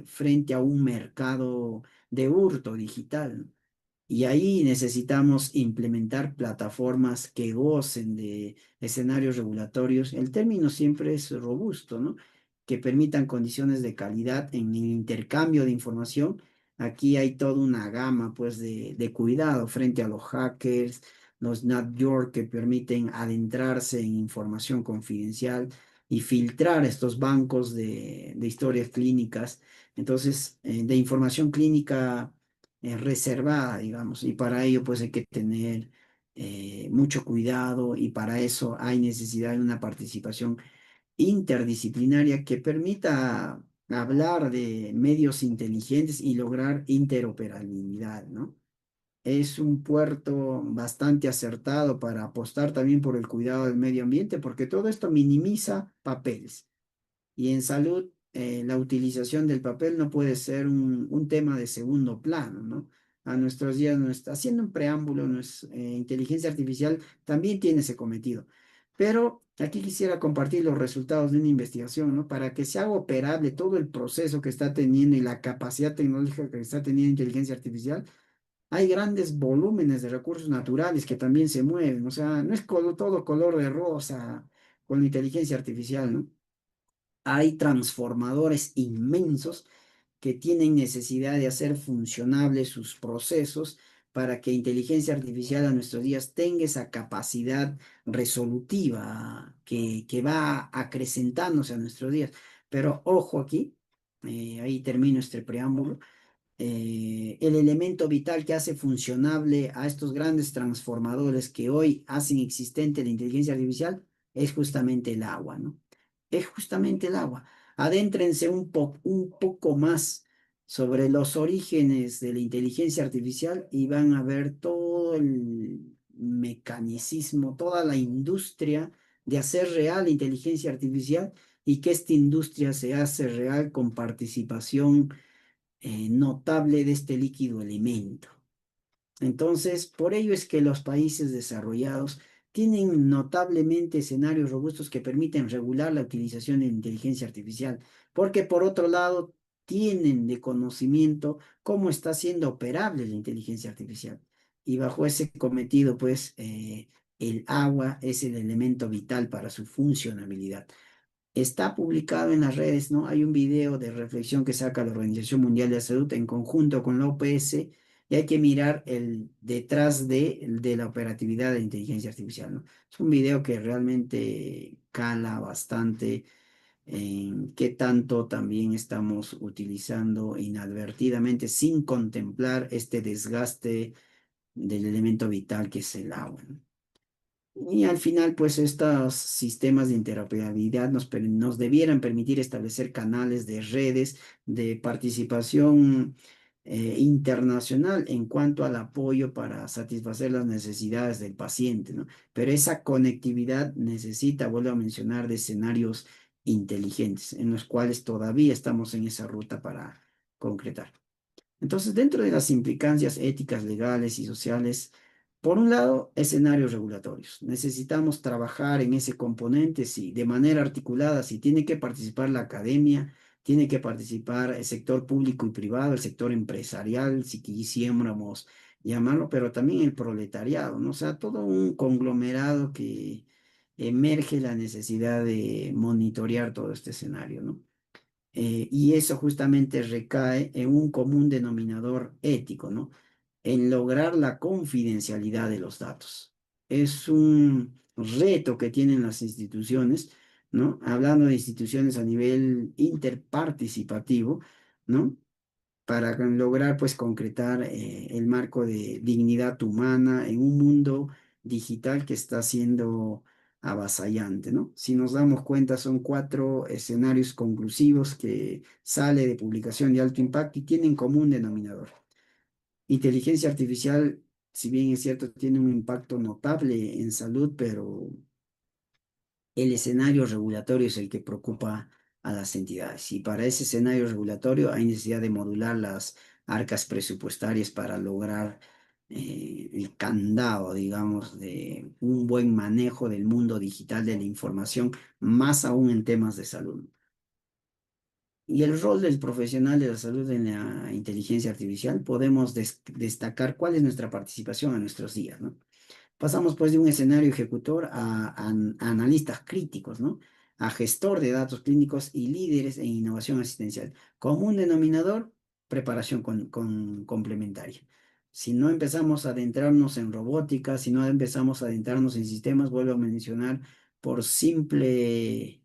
frente a un mercado de hurto digital? Y ahí necesitamos implementar plataformas que gocen de escenarios regulatorios. El término siempre es robusto, ¿no? Que permitan condiciones de calidad en el intercambio de información. Aquí hay toda una gama, pues, de cuidado frente a los hackers, los Not York que permiten adentrarse en información confidencial y filtrar estos bancos de historias clínicas. Entonces, de información clínica reservada, digamos, y para ello pues hay que tener mucho cuidado y para eso hay necesidad de una participación interdisciplinaria que permita hablar de medios inteligentes y lograr interoperabilidad, ¿no? Es un puerto bastante acertado para apostar también por el cuidado del medio ambiente, porque todo esto minimiza papeles. Y en salud, la utilización del papel no puede ser un tema de segundo plano, ¿no? A nuestros días, haciendo un preámbulo, inteligencia artificial también tiene ese cometido. Pero aquí quisiera compartir los resultados de una investigación, ¿no? Para que se haga operable todo el proceso que está teniendo y la capacidad tecnológica que está teniendo inteligencia artificial, hay grandes volúmenes de recursos naturales que también se mueven. O sea, no es todo color de rosa con la inteligencia artificial, ¿no? Hay transformadores inmensos que tienen necesidad de hacer funcionables sus procesos para que inteligencia artificial a nuestros días tenga esa capacidad resolutiva que va acrecentándose a nuestros días. Pero ojo aquí, ahí termino este preámbulo. El elemento vital que hace funcionable a estos grandes transformadores que hoy hacen existente la inteligencia artificial es justamente el agua, ¿no? Es justamente el agua. Adéntrense un poco más sobre los orígenes de la inteligencia artificial y van a ver todo el mecanicismo, toda la industria de hacer real la inteligencia artificial y que esta industria se hace real con participación notable de este líquido elemento. Entonces, por ello es que los países desarrollados tienen notablemente escenarios robustos que permiten regular la utilización de inteligencia artificial, porque por otro lado tienen de conocimiento cómo está siendo operable la inteligencia artificial. Y bajo ese cometido, pues, el agua es el elemento vital para su funcionabilidad. Está publicado en las redes, ¿no? Hay un video de reflexión que saca la Organización Mundial de la Salud en conjunto con la OPS y hay que mirar el detrás de la operatividad de la inteligencia artificial, ¿no? Es un video que realmente cala bastante en qué tanto también estamos utilizando inadvertidamente sin contemplar este desgaste del elemento vital que es el agua, ¿no? Y al final, pues estos sistemas de interoperabilidad nos debieran permitir establecer canales de redes de participación internacional en cuanto al apoyo para satisfacer las necesidades del paciente, ¿no? Pero esa conectividad necesita, vuelvo a mencionar, de escenarios inteligentes en los cuales todavía estamos en esa ruta para concretar. Entonces, dentro de las implicancias éticas, legales y sociales, por un lado, escenarios regulatorios. Necesitamos trabajar en ese componente, sí, de manera articulada, si tiene que participar la academia, tiene que participar el sector público y privado, el sector empresarial, si quisiéramos llamarlo, pero también el proletariado, ¿no? O sea, todo un conglomerado que emerge la necesidad de monitorear todo este escenario, ¿no? Y eso justamente recae en un común denominador ético, ¿no? En lograr la confidencialidad de los datos. Es un reto que tienen las instituciones, ¿no? Hablando de instituciones a nivel interparticipativo, ¿no? Para lograr pues concretar el marco de dignidad humana en un mundo digital que está siendo avasallante, ¿no? Si nos damos cuenta, son cuatro escenarios conclusivos que sale de publicación de alto impacto y tienen común denominador. Inteligencia artificial, si bien es cierto, tiene un impacto notable en salud, pero el escenario regulatorio es el que preocupa a las entidades. Y para ese escenario regulatorio hay necesidad de modular las arcas presupuestarias para lograr el candado, digamos, de un buen manejo del mundo digital de la información, más aún en temas de salud. Y el rol del profesional de la salud en la inteligencia artificial, podemos destacar cuál es nuestra participación en nuestros días, ¿no? Pasamos pues de un escenario ejecutor a analistas críticos, ¿no? A gestor de datos clínicos y líderes en innovación asistencial. Común denominador, preparación complementaria. Si no empezamos a adentrarnos en robótica, si no empezamos a adentrarnos en sistemas, vuelvo a mencionar, por simple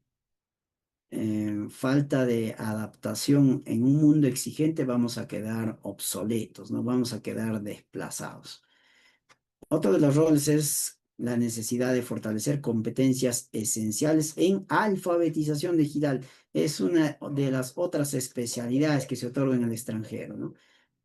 falta de adaptación en un mundo exigente, vamos a quedar obsoletos, ¿no? Vamos a quedar desplazados. Otro de los roles es la necesidad de fortalecer competencias esenciales en alfabetización digital. Es una de las otras especialidades que se otorgan en el extranjero, ¿no?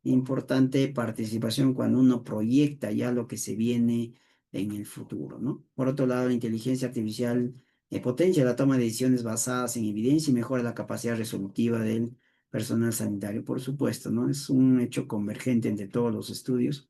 Importante participación cuando uno proyecta ya lo que se viene en el futuro, ¿no? Por otro lado, la inteligencia artificial potencia la toma de decisiones basadas en evidencia y mejora la capacidad resolutiva del personal sanitario, por supuesto, ¿no? Es un hecho convergente entre todos los estudios.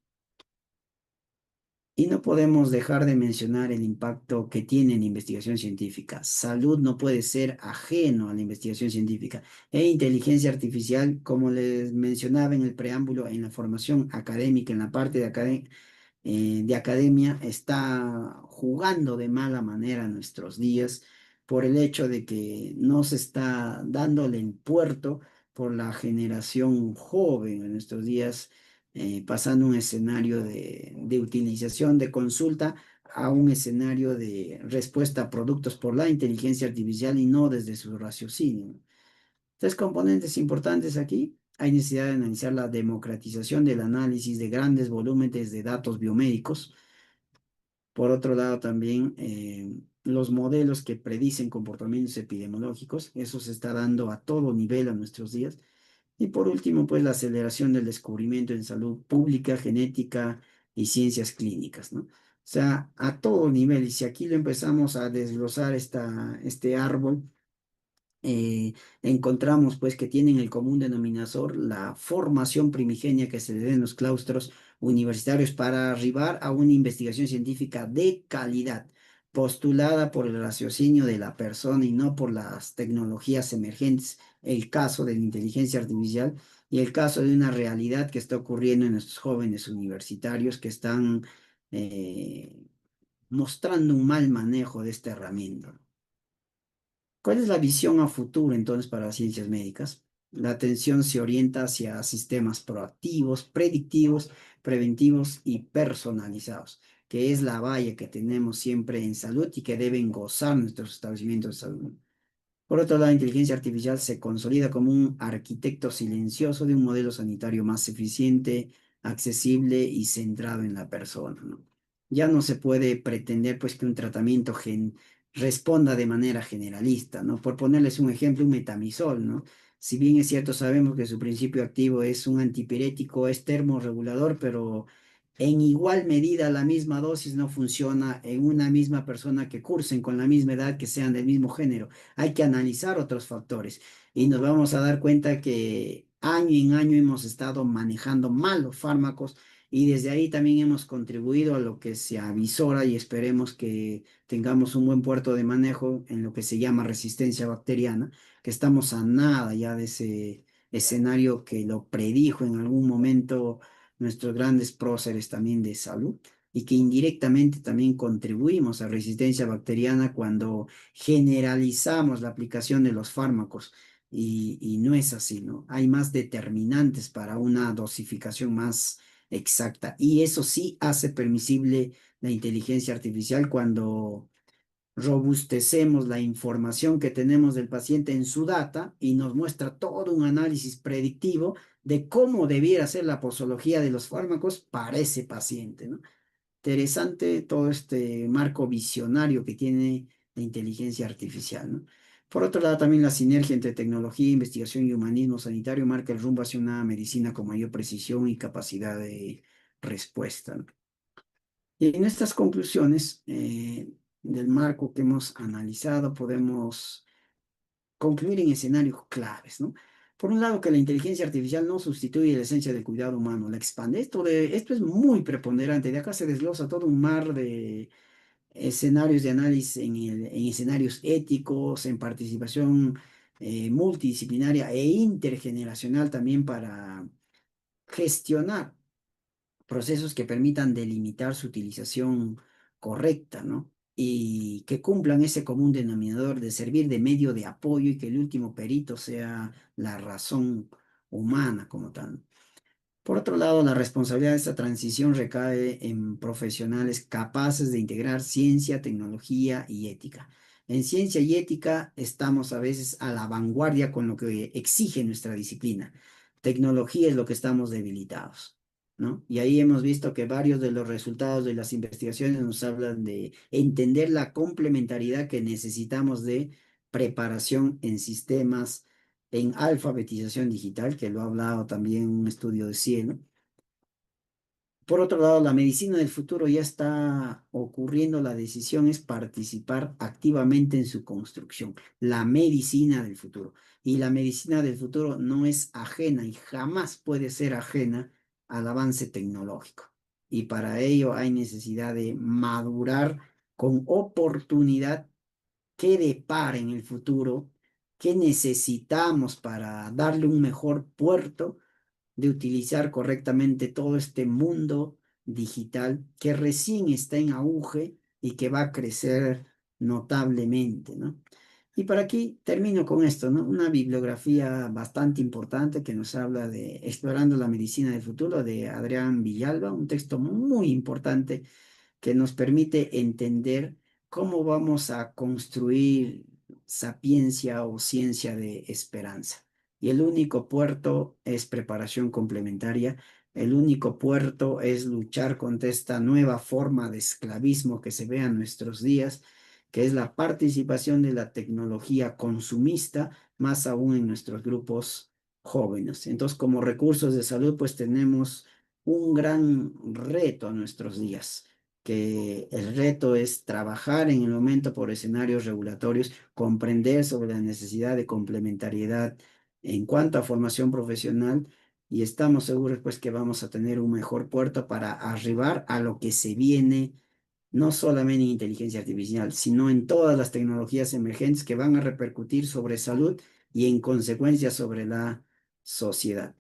Y no podemos dejar de mencionar el impacto que tiene en la investigación científica. Salud no puede ser ajeno a la investigación científica. E inteligencia artificial, como les mencionaba en el preámbulo, en la formación académica, en la parte de academia, está jugando de mala manera en nuestros días por el hecho de que no se está dándole el puerto por la generación joven en nuestros días, pasando un escenario de utilización, de consulta, a un escenario de respuesta a productos por la inteligencia artificial y no desde su raciocinio. Tres componentes importantes aquí. Hay necesidad de analizar la democratización del análisis de grandes volúmenes de datos biomédicos. Por otro lado, también los modelos que predicen comportamientos epidemiológicos. Eso se está dando a todo nivel a nuestros días. Y por último, pues la aceleración del descubrimiento en salud pública, genética y ciencias clínicas, ¿no? O sea, a todo nivel. Y si aquí lo empezamos a desglosar este árbol, encontramos pues que tienen el común denominador la formación primigenia que se le da en los claustros universitarios para arribar a una investigación científica de calidad, postulada por el raciocinio de la persona y no por las tecnologías emergentes, el caso de la inteligencia artificial y el caso de una realidad que está ocurriendo en nuestros jóvenes universitarios que están mostrando un mal manejo de esta herramienta. ¿Cuál es la visión a futuro entonces para las ciencias médicas? La atención se orienta hacia sistemas proactivos, predictivos, preventivos y personalizados, que es la valla que tenemos siempre en salud y que deben gozar nuestros establecimientos de salud. Por otro lado, la inteligencia artificial se consolida como un arquitecto silencioso de un modelo sanitario más eficiente, accesible y centrado en la persona, ¿no? Ya no se puede pretender pues que un tratamiento responda de manera generalista, ¿no? Por ponerles un ejemplo, un metamizol, ¿no? Si bien es cierto, sabemos que su principio activo es un antipirético, es termorregulador, pero en igual medida la misma dosis no funciona en una misma persona que cursen con la misma edad, que sean del mismo género. Hay que analizar otros factores y nos vamos a dar cuenta que año en año hemos estado manejando mal los fármacos y desde ahí también hemos contribuido a lo que se avisora y esperemos que tengamos un buen puerto de manejo en lo que se llama resistencia bacteriana, que estamos a nada ya de ese escenario que lo predijo en algún momento nuestros grandes próceres también de salud y que indirectamente también contribuimos a resistencia bacteriana cuando generalizamos la aplicación de los fármacos y no es así, ¿no? Hay más determinantes para una dosificación más exacta y eso sí hace permisible la inteligencia artificial cuando robustecemos la información que tenemos del paciente en su data y nos muestra todo un análisis predictivo de cómo debiera ser la posología de los fármacos para ese paciente, ¿no? Interesante todo este marco visionario que tiene la inteligencia artificial, ¿no? Por otro lado, también la sinergia entre tecnología, investigación y humanismo sanitario marca el rumbo hacia una medicina con mayor precisión y capacidad de respuesta, ¿no? Y en estas conclusiones del marco que hemos analizado, podemos concluir en escenarios claves, ¿no? Por un lado, que la inteligencia artificial no sustituye la esencia del cuidado humano, la expande. Esto es muy preponderante. De acá se desglosa todo un mar de escenarios de análisis en escenarios éticos, en participación multidisciplinaria e intergeneracional también para gestionar procesos que permitan delimitar su utilización correcta, ¿no? Y que cumplan ese común denominador de servir de medio de apoyo y que el último perito sea la razón humana como tal. Por otro lado, la responsabilidad de esta transición recae en profesionales capaces de integrar ciencia, tecnología y ética. En ciencia y ética estamos a veces a la vanguardia con lo que exige nuestra disciplina. Tecnología es lo que estamos debilitados, ¿no? Y ahí hemos visto que varios de los resultados de las investigaciones nos hablan de entender la complementariedad que necesitamos de preparación en sistemas en alfabetización digital, que lo ha hablado también un estudio de Cielo. Por otro lado, la medicina del futuro ya está ocurriendo, la decisión es participar activamente en su construcción, la medicina del futuro. Y la medicina del futuro no es ajena y jamás puede ser ajena al avance tecnológico. Y para ello hay necesidad de madurar con oportunidad qué depara en el futuro, qué necesitamos para darle un mejor puerto de utilizar correctamente todo este mundo digital que recién está en auge y que va a crecer notablemente, ¿no? Y para aquí termino con esto, ¿no? Una bibliografía bastante importante que nos habla de Explorando la medicina del futuro de Adrián Villalba, un texto muy importante que nos permite entender cómo vamos a construir sapiencia o ciencia de esperanza. Y el único puerto es preparación complementaria, el único puerto es luchar contra esta nueva forma de esclavismo que se ve en nuestros días, que es la participación de la tecnología consumista, más aún en nuestros grupos jóvenes. Entonces, como recursos de salud, pues tenemos un gran reto a nuestros días que el reto es trabajar en el momento por escenarios regulatorios, comprender sobre la necesidad de complementariedad en cuanto a formación profesional y estamos seguros pues que vamos a tener un mejor puerto para arribar a lo que se viene, no solamente en inteligencia artificial, sino en todas las tecnologías emergentes que van a repercutir sobre salud y en consecuencia sobre la sociedad.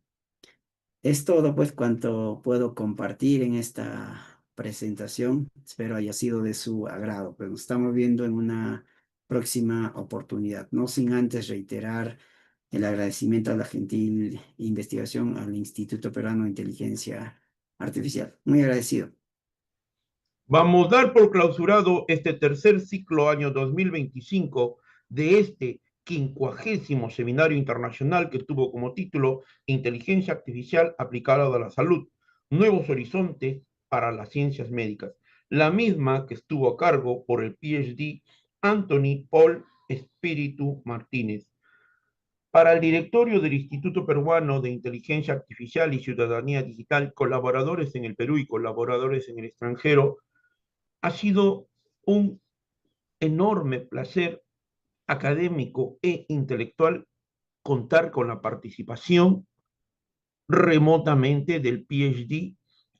Es todo pues cuanto puedo compartir en esta presentación. Espero haya sido de su agrado, pero nos estamos viendo en una próxima oportunidad. No sin antes reiterar el agradecimiento a la gentil investigación al Instituto Peruano de Inteligencia Artificial. Muy agradecido. Vamos a dar por clausurado este tercer ciclo año 2025 de este 50º Seminario Internacional que tuvo como título Inteligencia Artificial aplicada a la salud, nuevos horizontes para las ciencias médicas, la misma que estuvo a cargo por el PhD Anthony Paul Espíritu Martínez. Para el directorio del Instituto Peruano de Inteligencia Artificial y Ciudadanía Digital, colaboradores en el Perú y colaboradores en el extranjero, ha sido un enorme placer académico e intelectual contar con la participación remotamente del PhD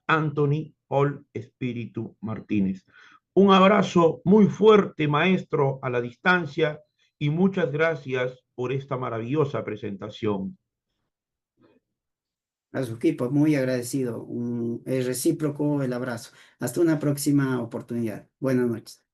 Anthony Paul Espíritu Martínez. Un abrazo muy fuerte, maestro, a la distancia y muchas gracias por esta maravillosa presentación. A su equipo, muy agradecido. Es recíproco el abrazo. Hasta una próxima oportunidad. Buenas noches.